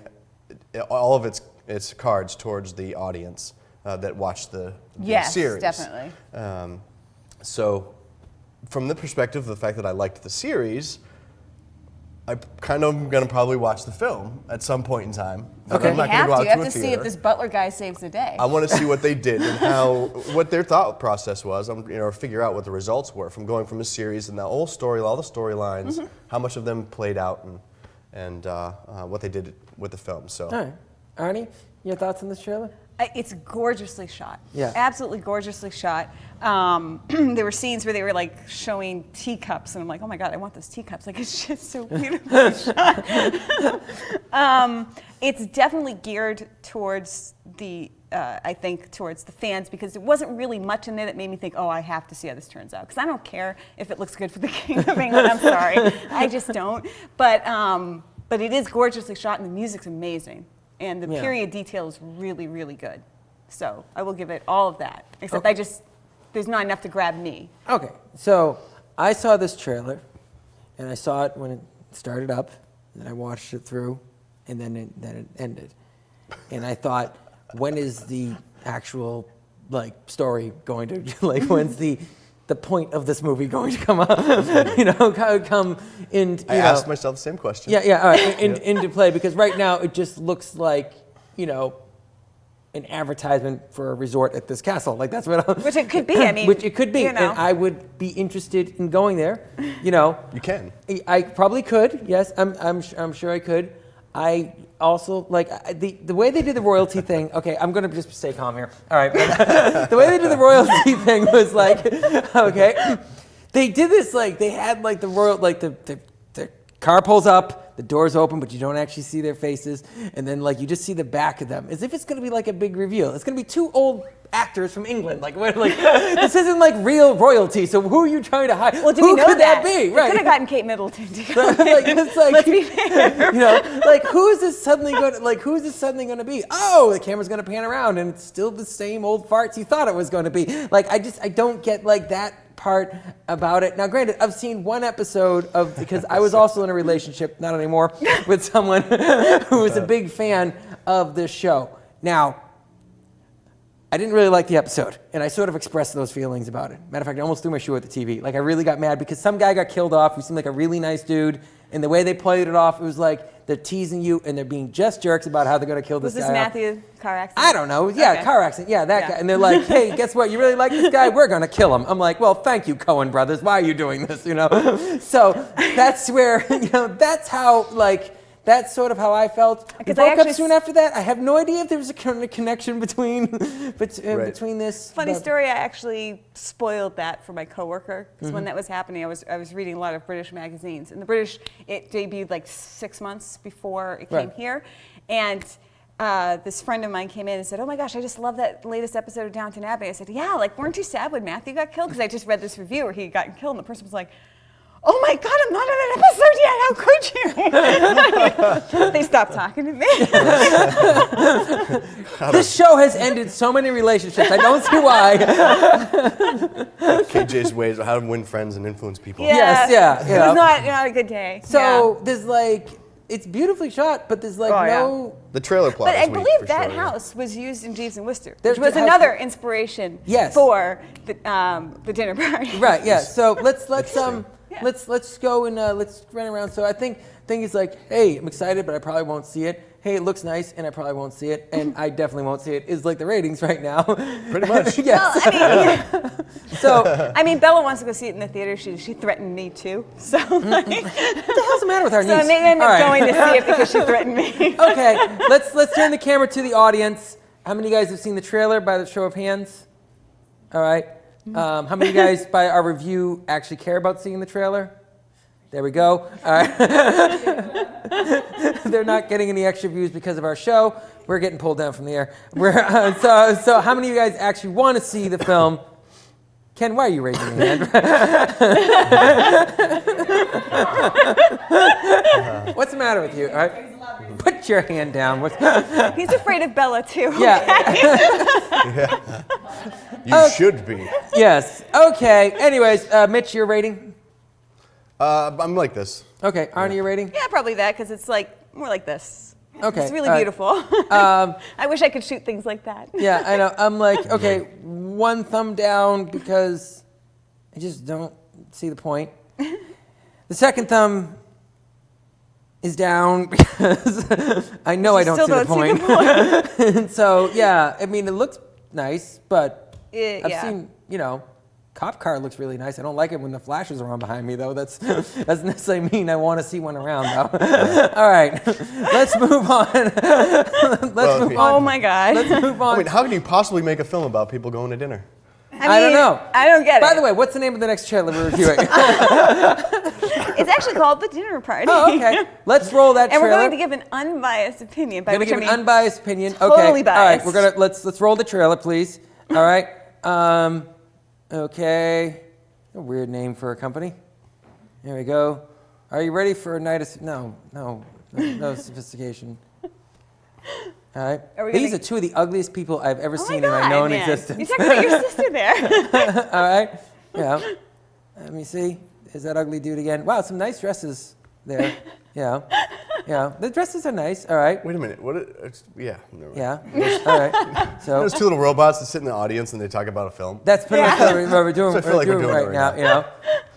all of its cards towards the audience that watched the series. Yes, definitely. So from the perspective of the fact that I liked the series, I kind of going to probably watch the film at some point in time. Okay. I'm not going to go out You have to a to see theater. if this butler guy saves the day. I want to see what they did and what their thought process was. Figure out what the results were from going from a series and the whole story, all the storylines, how much of them played out, and what they did with the film. So. All right, Arnie, your thoughts on this trailer? It's gorgeously shot. Yeah. Absolutely gorgeously shot. There were scenes where they were like showing teacups, and I'm like, oh my God, I want those teacups. Like, it's just so beautifully shot. It's definitely geared towards towards the fans because there wasn't really much in there that made me think, oh, I have to see how this turns out. Because I don't care if it looks good for the King of England. I'm sorry. I just don't. But it is gorgeously shot, and the music's amazing. And the period detail is really, really good. So I will give it all of that. Except there's not enough to grab me. Okay, so I saw this trailer, and I saw it when it started up, and I watched it through, and then it ended. And I thought, when is the actual story going to when's the point of this movie going to come up? Come in. I asked myself the same question. Yeah. All right, into play because right now it just looks like an advertisement for a resort at this castle. Like that's what. Which it could be. I mean, which it could be, and I would be interested in going there. You can. I probably could. Yes, I'm sure I could. I also the way they did the royalty thing. Okay, I'm gonna just stay calm here. All right. The way they did the royalty thing was okay. They did this they had the royal the car pulls up. the doors open, but you don't actually see their faces, and then like you just see the back of them, as if it's gonna be like a big reveal. It's gonna be two old actors from England. Like this isn't like real royalty. So who are you trying to hide? Well, do who we know could that be? They could have gotten Kate Middleton to go. It's like, Let's be fair. you know, like who is this suddenly going to be? Oh, the camera's going to pan around and it's still the same old farts you thought it was going to be. Like I don't get like that part about it. Now, granted, I've seen one episode of, because I was also in a relationship, not anymore, with someone who was a big fan of this show. Now, I didn't really like the episode, and I sort of expressed those feelings about it. Matter of fact, I almost threw my shoe at the TV. Like, I really got mad because some guy got killed off who seemed like a really nice dude, and the way they played it off, it was like they're teasing you and they're being just jerks about how they're going to kill this guy. Was this Matthew car accident? I don't know. Yeah, Okay. car accident. Yeah, that guy. And they're like, hey, guess what? You really like this guy? We're going to kill him. I'm like, well, thank you, Coen brothers. Why are you doing this, you know? So that's where, you know, that's how, like, that's sort of how I felt. We broke up soon after that. I have no idea if there was a kind of connection between this. Funny story, I actually spoiled that for my coworker, because when that was happening, I was reading a lot of British magazines. And the British, it debuted like 6 months before it came here. And this friend of mine came in and said, oh my gosh, I just love that latest episode of Downton Abbey. I said, yeah, like, weren't you sad when Matthew got killed? Because I just read this review where he had gotten killed, and the person was like, oh my God, I'm not in an episode yet. How could you? They stopped talking to me. This show has ended so many relationships. I don't see why. KJ's ways of how to win friends and influence people. Yes, yeah. It was not a good day. So there's like, it's beautifully shot, but there's like no. The trailer plot. But I is weak, believe for that sure, yeah. house was used in Jeeves and Wooster, There's which was the house- another inspiration for the dinner party. Right. Yeah. So let's go and let's run around. So I think is like, hey, I'm excited, but I probably won't see it. Hey, it looks nice, and I probably won't see it, and I definitely won't see it. Is like the ratings right now. Pretty much. Yes. Well, I mean, Bella wants to go see it in the theater. She threatened me too. So like, what the hell's the matter with our niece? So I may end up All right. going to see it because she threatened me. Okay, let's turn the camera to the audience. How many of you guys have seen the trailer by the show of hands? All right. How many of you guys, by our review, actually care about seeing the trailer? There we go. All right. They're not getting any extra views because of our show. We're getting pulled down from the air. So how many of you guys actually want to see the film? Ken, why are you raising your hand? What's the matter with you? All right. Put your hand down. He's afraid of Bella too. Yeah. You should be. Yes. Okay. Anyways, Mitch, your rating? I'm like this. Okay. Arnie, your rating? Yeah, probably that, because it's like more like this. Okay. It's really all right. beautiful. I wish I could shoot things like that. Yeah, I know. I'm like, okay, one thumb down because I just don't see the point. The second thumb is down because I know I don't see the point. And so, yeah, I mean, it looks nice, but I've seen, you know, cop car looks really nice. I don't like it when the flashes are on behind me, though. That doesn't necessarily mean I want to see one around, though. All right, let's move on. Let's move on. Oh my God. Let's move on. I mean, how can you possibly make a film about people going to dinner? I don't know. I don't get it. By the way, what's the name of the next trailer we're reviewing? It's actually called The Dinner Party. Oh, okay. Let's roll that And trailer. we're going to give an unbiased opinion. By We're which gonna I give mean an unbiased opinion. totally Okay. All right. biased. We're gonna let's roll the trailer, please. All right. Okay. A weird name for a company. There we go. Are you ready for a night of no sophistication? All right. These are two of the ugliest people I've ever seen in my known existence. You're talking about your sister there. All right. Yeah. Let me see. Is that ugly dude again? Wow, some nice dresses there. Yeah. Yeah. The dresses are nice. All right. Wait a minute. Yeah. Never mind. Yeah. All right. So there's two little robots that sit in the audience and they talk about a film. that's pretty much what we're doing, So I feel like we're doing right it now. right You know.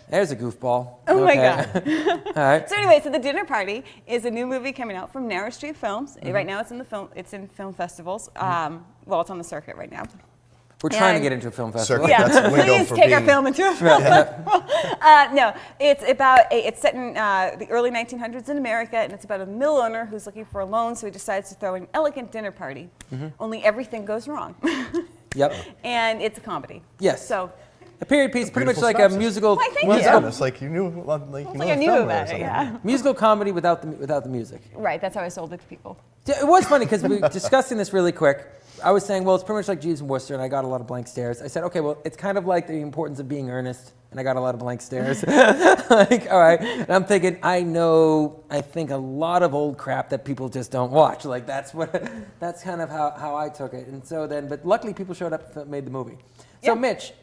There's a goofball. Oh my Okay. God. All right. So anyway, The Dinner Party is a new movie coming out from Narrow Street Films. Right now, it's in film festivals. Well, it's on the circuit right now. We're trying to get into a film festival. Yeah, That's the window please for take our being- film into a film festival. No, it's set in the early 1900s in America, and it's about a mill owner who's looking for a loan, so he decides to throw an elegant dinner party. Only everything goes wrong. Yep. And it's a comedy. Yes. So A period piece, pretty much Beautiful like a synopsis. musical. Why, thank musical, you. It's like you knew, like you It's know like I the knew film or about it, something. yeah. musical comedy without the music. Right, that's how I sold it to people. Yeah, it was funny because we were discussing this really quick. I was saying, well, it's pretty much like Jeeves and Wooster, and I got a lot of blank stares. I said, okay, well, it's kind of like the importance of being earnest, and I got a lot of blank stares. Like, all right. And I'm thinking, I think a lot of old crap that people just don't watch. Like, that's kind of how I took it. And so then, but luckily people showed up and made the movie. So, Mitch,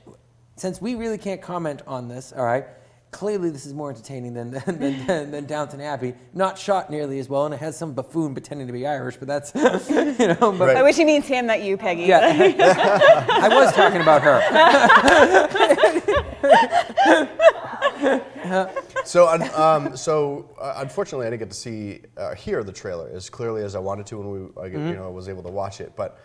since we really can't comment on this, all right, clearly this is more entertaining than Downton Abbey. Not shot nearly as well, and it has some buffoon pretending to be Irish, but that's, But, By which he means him, not you, Peggy. Yeah, I was talking about her. So unfortunately, I didn't get to see hear the trailer as clearly as I wanted to when I was able to watch it. But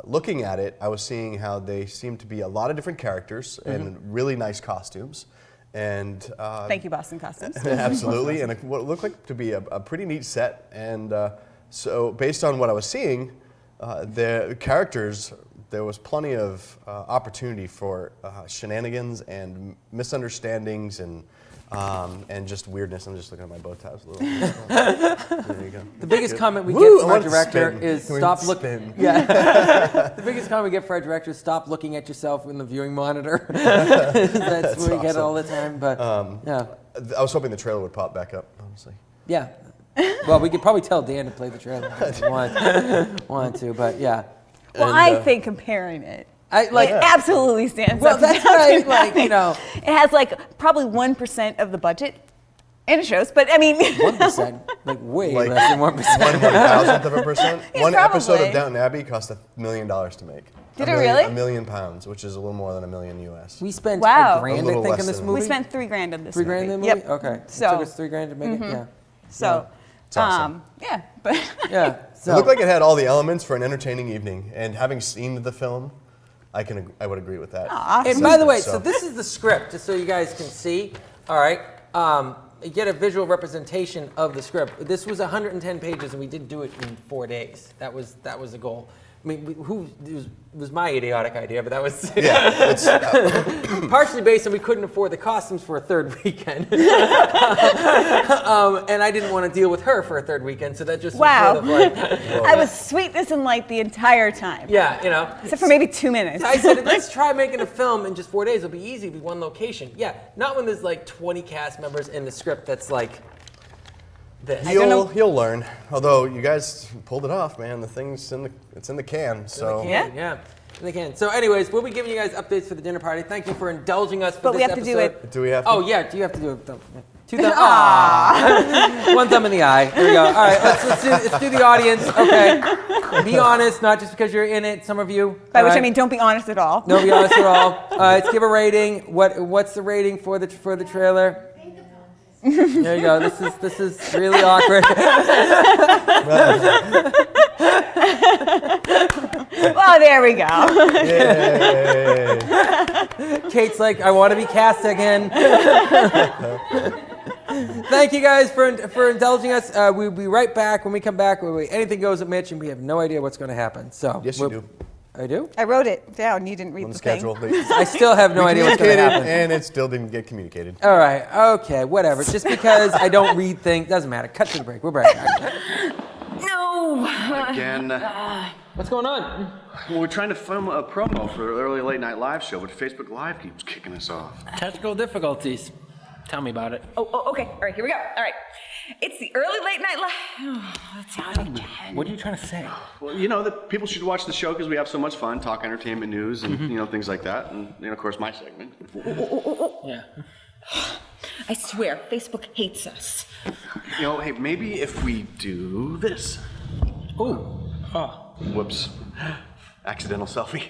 looking at it, I was seeing how they seem to be a lot of different characters and really nice costumes. And Thank you, Boston Costumes. absolutely, and what looked like to be a pretty neat set. And so, based on what I was seeing, the characters, there was plenty of opportunity for shenanigans and misunderstandings and just weirdness. I'm just looking at my bow ties a little. There you go. The biggest comment we Woo, get I from our want to director spin. is Can we stop spin? looking. Yeah. The biggest comment we get from our director is stop looking at yourself in the viewing monitor. That's what we get awesome. all the time. But yeah. I was hoping the trailer would pop back up, honestly. Yeah. Well, we could probably tell Dan to play the trailer if he wanted to, but yeah. Well, I think comparing it. It absolutely stands Well, up. that's right. Like, you know. It has like probably 1% of the budget, and it shows. But I mean, 1%, like way Like less than 1%. 1/1000th of a percent. Yeah, One episode probably. of Downton Abbey cost $1 million to make. Did it really? £1 million, which is a little more than $1 million US. We spent Wow. $1 grand, A I little think, less in this than- movie. we spent $3 grand on this. $3 grand in the movie. Yep. Okay. It So took us $3 grand to make it. Yeah. So. It's awesome. Yeah, but Yeah. It looked like it had all the elements for an entertaining evening, and having seen the film, I would agree with that. And by the way, so this is the script, just so you guys can see. All right. You get a visual representation of the script. This was 110 pages, and we did do it in 4 days. That was the goal. I mean, it was my idiotic idea, but that was partially based on we couldn't afford the costumes for a third weekend, and I didn't want to deal with her for a third weekend, so that just wow, was sort of like, I was sweetness and light the entire time. yeah, you know, Except for maybe 2 minutes. I said, let's try making a film in just 4 days. It'll be easy. It'll be one location. Yeah, not when there's like 20 cast members in the script. That's like this. You'll learn. Although you guys pulled it off, man. It's in the can. So Yeah. They can. So, anyways, we'll be giving you guys updates for the dinner party. Thank you for indulging us for But this we have to episode. do it. Do we have to? Oh yeah. Do you have to do it? 2 thumbs. Aww. 1 thumb in the eye. There we go. All right. Let's do the audience. Okay. Be honest, not just because you're in it. Some of you. By which all I right? mean, don't be honest at all. No, be honest at all. All right. Let's give a rating. What's the rating for the trailer? There you go. This is really awkward. Well, there we go. Yay. Kate's like, I want to be cast again. Thank you guys for indulging us. We'll be right back. When we come back, anything goes at Mitch, and we have no idea what's going to happen. So Yes, you do. I do? I wrote it down. You didn't read On the schedule. thing. I still have no idea what's going to happen. And it still didn't get communicated. All right. Okay. Whatever. Just because I don't read things doesn't matter. Cut to the break. We're right back. No. Again. What's going on? Well, we're trying to film a promo for the early late night live show, but Facebook Live keeps kicking us off. Technical difficulties. Tell me about it. Oh, okay. All right, here we go. All right. It's the early late night live. Oh, let's see. What are you trying to say? Well, that people should watch the show because we have so much fun, talk entertainment news and things like that, and of course my segment. Yeah. I swear, Facebook hates us. Hey, maybe if we do this. Ooh. Oh. Whoops. Accidental selfie.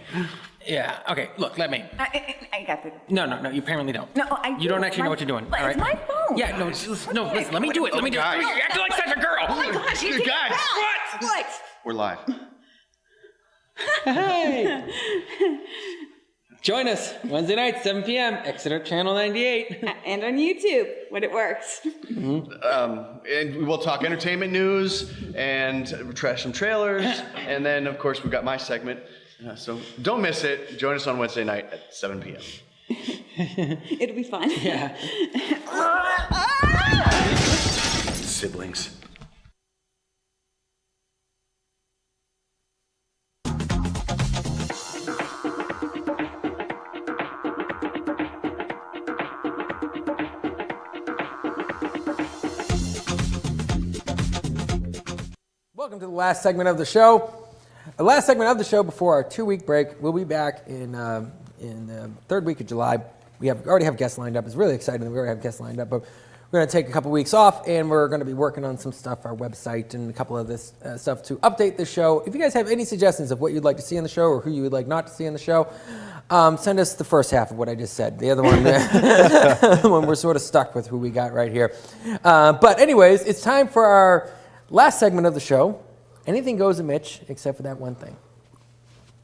Yeah. Okay. Look. Let me. I got this. No. You apparently don't. No, I You don't actually know what you're doing. But all right? it's my phone. Yeah. No. Listen. Let me do it. Let me do it. Guys. You act like such a girl. Oh my gosh, you Guys, what? We're live. Hey. Join us Wednesday night, 7 p.m. Exeter Channel 98. And on YouTube when it works. And we'll talk entertainment news and trash some trailers, and then of course we've got my segment. So don't miss it. Join us on Wednesday night at 7 p.m. It'll be fun. Yeah. Siblings. Welcome to the last segment of the show. The last segment of the show before our 2-week break. We'll be back in the third week of July. We already have guests lined up. It's really exciting that we already have guests lined up, but we're going to take a couple weeks off, and we're going to be working on some stuff, our website, and a couple of this stuff to update the show. If you guys have any suggestions of what you'd like to see on the show or who you would like not to see on the show, send us the first half of what I just said. The other one, the one we're sort of stuck with who we got right here. But anyways, it's time for our last segment of the show. Anything goes a Mitch, except for that one thing.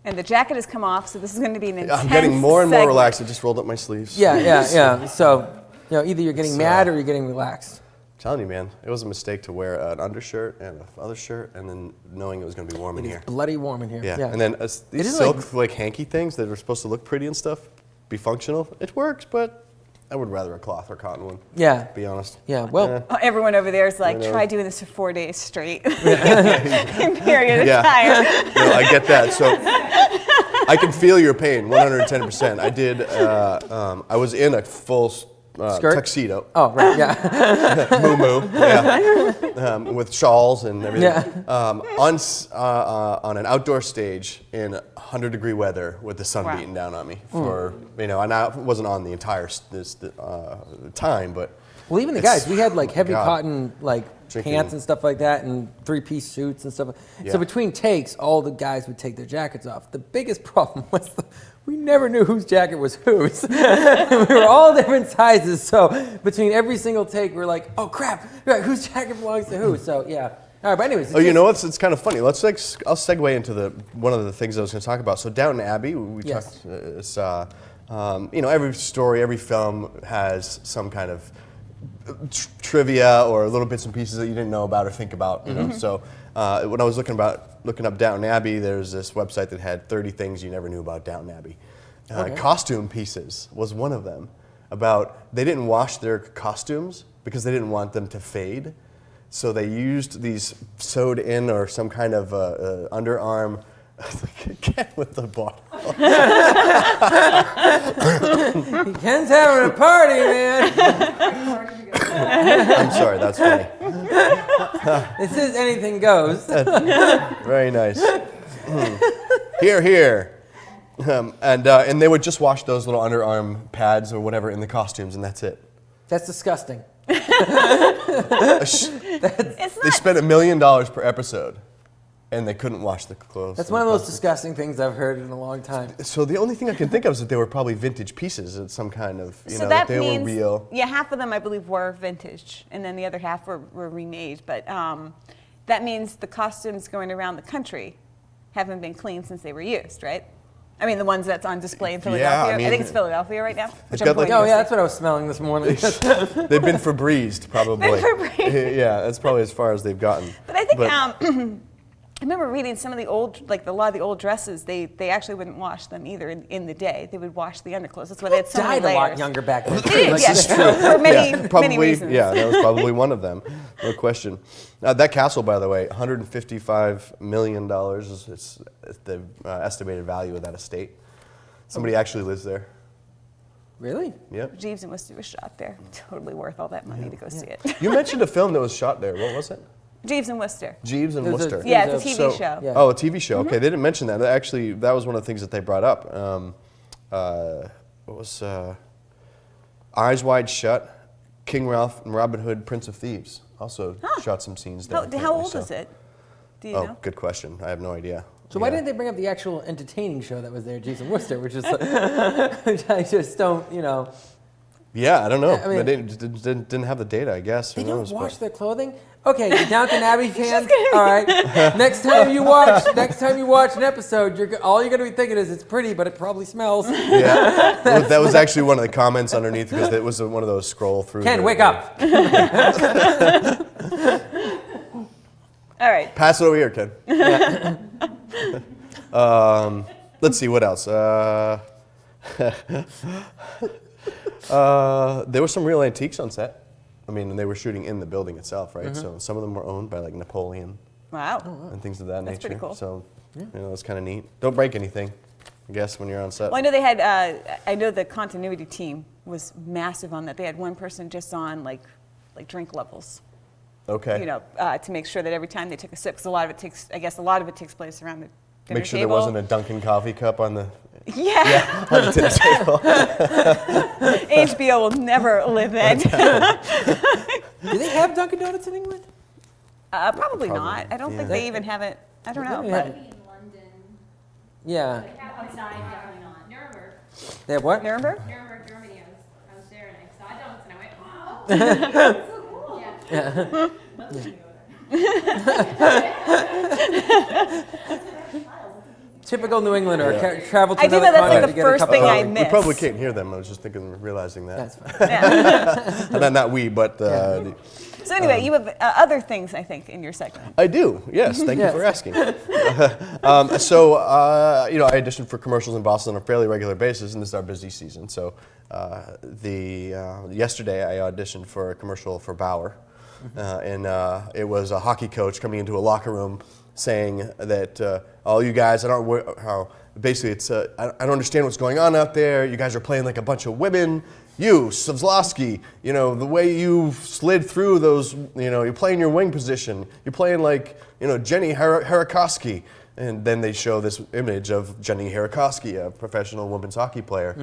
And the jacket has come off, so this is going to be an intense I'm getting more and more segment. relaxed. I just rolled up my sleeves. Yeah. So, either you're getting mad or you're getting relaxed. I'm telling you, man, it was a mistake to wear an undershirt and a other shirt, and then knowing it was going to be warm in here. It's bloody warm in here. Yeah. And then these silk like hanky things that are supposed to look pretty and stuff, be functional. It works, but I would rather a cloth or cotton one. Yeah. Be honest. Yeah. Well, everyone over there is like, try doing this for 4 days straight. Period. Yeah. Tired. No, I get that. So I can feel your pain, 110%. I did. I was in a full tuxedo. Oh, right. Yeah. Moo-moo. Yeah. With shawls and everything. Yeah. On an outdoor stage in 100-degree weather with the sun beating down on me and I wasn't on the entire time, but. Well, even the guys, we had like heavy cotton Drinking. pants and stuff like that, and 3-piece suits and stuff. Yeah. So between takes, all the guys would take their jackets off. The biggest problem was we never knew whose jacket was whose. We were all different sizes, so between every single take, we were like, oh crap, whose jacket belongs to who? So yeah. All right, but anyways. You know what? It's kind of funny. I'll segue into one of the things I was going to talk about. So Downton Abbey, we talked. Every story, every film has some kind of trivia or little bits and pieces that you didn't know about or think about. You know? So when I was looking up Downton Abbey, there's this website that had 30 things you never knew about Downton Abbey. Costume pieces was one of them. They didn't wash their costumes because they didn't want them to fade. So they used these sewed in or some kind of underarm. Get with the bottle. Ken's having a party, man. I'm sorry, that's funny. This is anything goes. Very nice. Here, here. And they would just wash those little underarm pads or whatever in the costumes, and that's it. That's disgusting. They spent $1 million per episode, and they couldn't wash the clothes. That's one of those disgusting things I've heard in a long time. So the only thing I can think of is that they were probably vintage pieces of some kind of, that they means, were real. Yeah, half of them I believe were vintage, and then the other half were remade. But that means the costumes going around the country haven't been cleaned since they were used, right? I mean, the ones that's on display in Philadelphia. I think it's Philadelphia right now. That's what I was smelling this morning. They've been Febrezed, probably. Yeah, that's probably as far as they've gotten. But I think I remember reading some of the old, like a lot of the old dresses. They actually wouldn't wash them either in the day. They would wash the underclothes. That's why they had so many layers. Died a lot younger back then. Yes, for many reasons. Yeah, that was probably one of them. No question. That castle, by the way, $155 million is the estimated value of that estate. Somebody actually lives there. Really? Yep. Jeeves and Wooster was shot there. Totally worth all that money to go see it. You mentioned a film that was shot there. What was it? Jeeves and Wooster. Jeeves and Wooster. It's a TV show. Yeah. Oh, a TV show. Okay, they didn't mention that. Actually, that was one of the things that they brought up. What was Eyes Wide Shut, King Ralph and Robin Hood, Prince of Thieves. Also shot some scenes there. How old is it? Do you know? Good question. I have no idea. So why didn't they bring up the actual entertaining show that was there, Jeeves and Wooster, which is, which I just don't, Yeah, I don't know. I mean, they didn't have the data, I guess. They don't wash their clothing? Okay, you Downton Abbey fans? All right. Next time you watch an episode, all you're going to be thinking is it's pretty, but it probably smells. Yeah, that was actually one of the comments underneath because it was one of those scroll through. Ken, wake up. All right. Pass it over here, Ken. Let's see, what else? There were some real antiques on set. I mean, they were shooting in the building itself, right? So some of them were owned by like Napoleon. Wow. And things of that nature. That's pretty cool. So, it's kind of neat. Don't break anything, I guess, when you're on set. Well, I know they had. I know the continuity team was massive on that. They had one person just on like drink levels. Okay. You know, to make sure that every time they took a sip, because a lot of it takes place around the dinner Make sure table. there wasn't a Dunkin' coffee cup on the Yeah. on the dinner table. HBO will never live that. Do they have Dunkin' Donuts in England? Probably not. I don't think Yeah. they even have it. I don't know. They But have- Yeah. Outside, definitely not. Nuremberg. They have what? Nuremberg? Nuremberg, Germany. I was there and I saw donuts and I went, wow. That's so cool. Typical New Englander. Travel to I do another know that's like continent the to get a first cup thing of I coffee. miss. We probably can't hear them. I was just realizing that. That's fine. Not we, but So anyway, you have other things, I think, in your segment. I do. Yes, thank you Yes. for asking. I audition for commercials in Boston on a fairly regular basis, and this is our busy season. So, yesterday I auditioned for a commercial for Bauer, and it was a hockey coach coming into a locker room saying that all you guys, basically it's I don't understand what's going on out there. You guys are playing like a bunch of women. You, Savslovsky, the way you slid through those, you're playing your wing position. You're playing like, Jenny Harakoski. And then they show this image of Jenny Harakoski, a professional women's hockey player,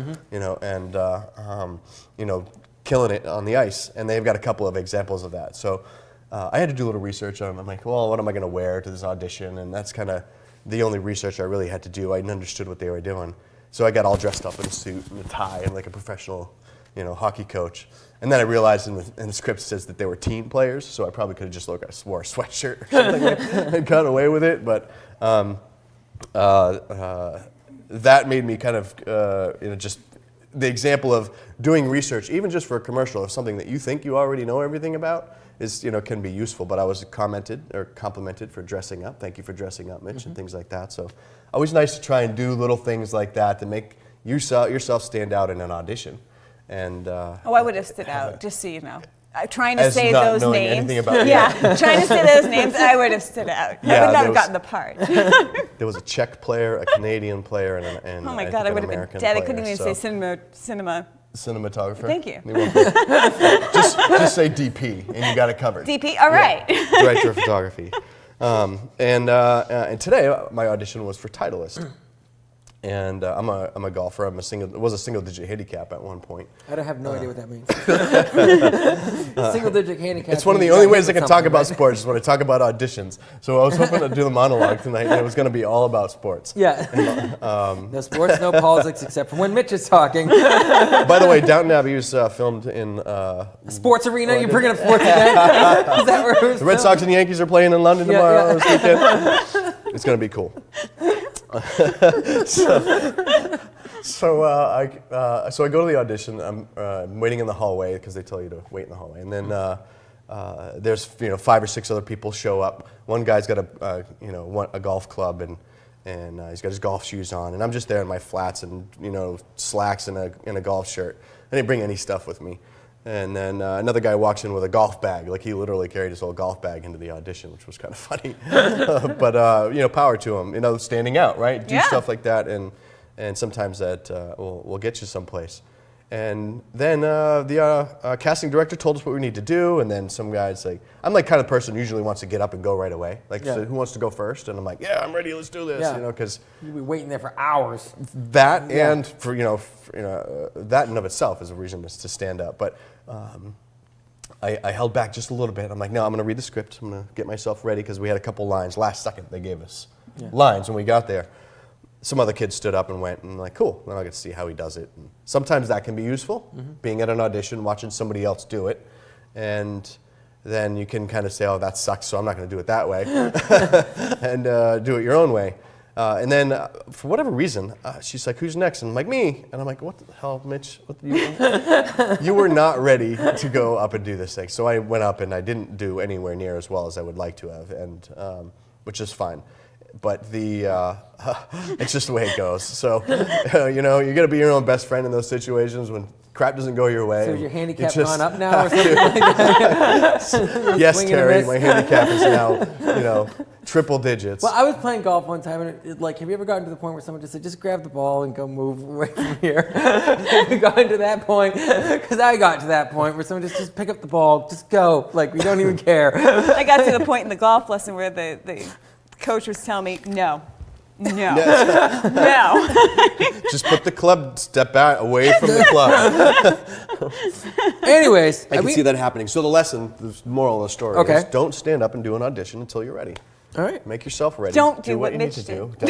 killing it on the ice. And they've got a couple of examples of that. So I had to do a little research on them. I'm like, well, what am I going to wear to this audition? And that's kind of the only research I really had to do. I understood what they were doing. So I got all dressed up in a suit and a tie and like a professional hockey coach. And then I realized in the script it says that they were team players, so I probably could have just wore a sweatshirt or something and got away with it. But that made me kind of, just the example of doing research, even just for a commercial, of something that you think you already know everything about is, can be useful. But I was complimented for dressing up. Thank you for dressing up, Mitch, and things like that. So always nice to try and do little things like that to make yourself stand out in an audition. And I would have stood out, just so you know. Trying to As say not those knowing names. anything about it. Yeah, trying to say those names, I would have stood out. I Yeah, would not there have was- gotten the part. There was a Czech player, a Canadian player, and Oh my I God, think I an would have been American dead. I player, couldn't even so- say cinema. Cinematographer. Thank you. You're welcome. just say DP, and you got it covered. DP, all right. Director of photography. And today my audition was for Titleist. And I'm a golfer. Was a single-digit handicap at one point. I don't have no idea what that means. Single-digit handicap. It's one of the means only you got ways I hit can with talk something, about right? sports is when I talk about auditions. So I was hoping to do the monologue tonight, and it was going to be all about sports. Yeah. No sports, no politics, except for when Mitch is talking. By the way, Downton Abbey was filmed in Sports arena? You bringing up sports again? Is that where it was the Red filmed? Sox and Yankees are playing in London tomorrow this weekend. It's going to be cool. So I go to the audition. I'm waiting in the hallway because they tell you to wait in the hallway, and then there's 5 or 6 other people show up. One guy's got a golf club and he's got his golf shoes on, and I'm just there in my flats and slacks and a golf shirt. I didn't bring any stuff with me. And then another guy walks in with a golf bag. Like, he literally carried his whole golf bag into the audition, which was kind of funny. But power to him. Standing out, right? Do stuff like that, and sometimes that will get you someplace. And then the casting director told us what we need to do, and then some guys I'm like kind of person who usually wants to get up and go right away. So who wants to go first? And I'm like, yeah, I'm ready. Let's do this. Because you'll be waiting there for hours. That and for that in of itself is a reason to stand up. But I held back just a little bit. I'm like, no, I'm going to read the script. I'm going to get myself ready because we had a couple lines last second. They gave us lines when we got there. Some other kids stood up and went, and I'm like, cool, then I get to see how he does it. And sometimes that can be useful, being at an audition, watching somebody else do it. And then you can kind of say, oh, that sucks, so I'm not going to do it that way. And do it your own way. And then, for whatever reason, she's like, who's next? And I'm like, me. And I'm like, what the hell, Mitch? You were not ready to go up and do this thing. So I went up, and I didn't do anywhere near as well as I would like to have, and which is fine. but it's just the way it goes. So, you know, you're gonna be your own best friend in those situations when crap doesn't go your way. So is your handicap gone up now or something like that? Yes, Terry, my handicap is now, you know, triple digits. Well, I was playing golf one time, and like, have you ever gotten to the point where someone just said, just grab the ball and go move away from here? Have you gotten to that point? Because I got to that point where someone just pick up the ball, just go. Like, we don't even care. I got to the point in the golf lesson where the coach was telling me, no. No. Just put the club step out away from the club. Anyways. I can see that happening. So the moral of the story Okay. is don't stand up and do an audition until you're ready. All right. Make yourself ready. Don't do what what you Mitch need to did. do.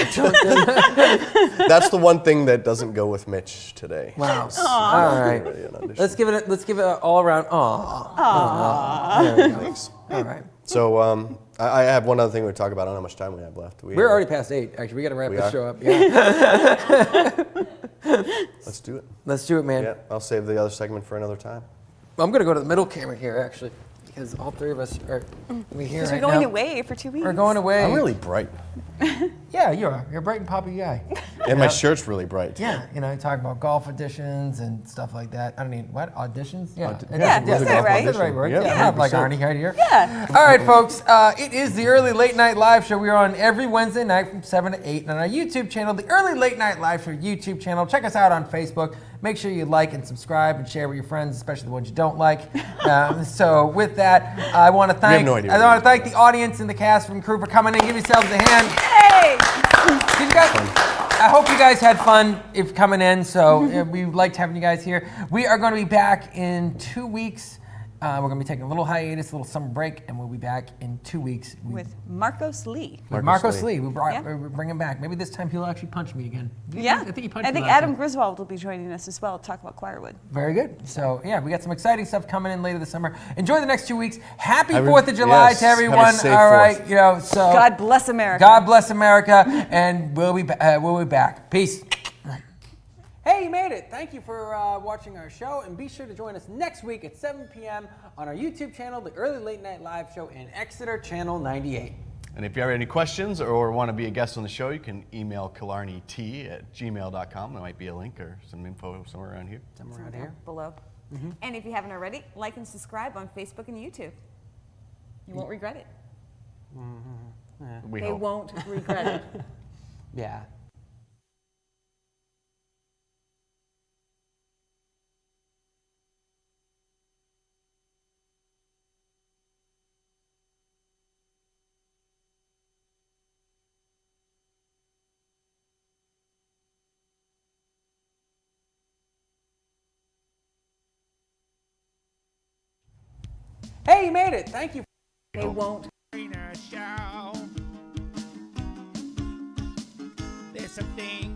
That's the one thing that doesn't go with Mitch today. Wow. He's All right. ready an audition. Let's give it an all around aw. There we go. Thanks. All right. So I have one other thing we talk about. I don't know how much time we have left. We're already past 8. Actually, we got to wrap this show up. Yeah. Let's do it. Let's do it, man. Yeah, I'll save the other segment for another time. Well, I'm going to go to the middle camera here, actually, because all three of us are here Because right we're going now. away for 2 weeks. We're going away. I'm really bright. Yeah, you are. You're a bright and poppy guy. And my shirt's really bright. Yeah, you know, you talk about golf auditions and stuff like that. I don't mean, what? Auditions? Yeah. Yeah, that's that's right. the right word. Yeah, Yeah, not like 100%. Arnie right here. Yeah. All right, folks. It is the Early Late Night Live Show. We are on every Wednesday night from 7 to 8 and on our YouTube channel, the Early Late Night Live Show YouTube channel. Check us out on Facebook. Make sure you like and subscribe and share with your friends, especially the ones you don't like. So with that, I want to thank the audience and the cast and crew for coming in. Give yourselves a hand. Hey! I hope you guys had fun if coming in. So we liked having you guys here. We are going to be back in 2 weeks. We're going to be taking a little hiatus, a little summer break, and we'll be back in 2 weeks. With Marcos Lee. With Marcos Lee. We're bringing him back. Maybe this time he'll actually punch me again. Yeah. I think he punched me I think last Adam time. Griswold will be joining us as well to talk about Quirewood. Very good. So, yeah, we got some exciting stuff coming in later this summer. Enjoy the next 2 weeks. Happy 4th of July to everyone. Have a safe All right. 4th. You know, so God bless America. God bless America, and we'll be back. Peace. Hey, you made it. Thank you for watching our show, and be sure to join us next week at 7 p.m. on our YouTube channel, the Early Late Night Live Show in Exeter, Channel 98. And if you have any questions or want to be a guest on the show, you can email killarneyt@gmail.com. There might be a link or some info somewhere around here. Somewhere around here. Below. And if you haven't already, like and subscribe on Facebook and YouTube. You won't regret it. We They hope. won't regret it. Yeah. Hey, you made it. Thank you. They won't. There's some things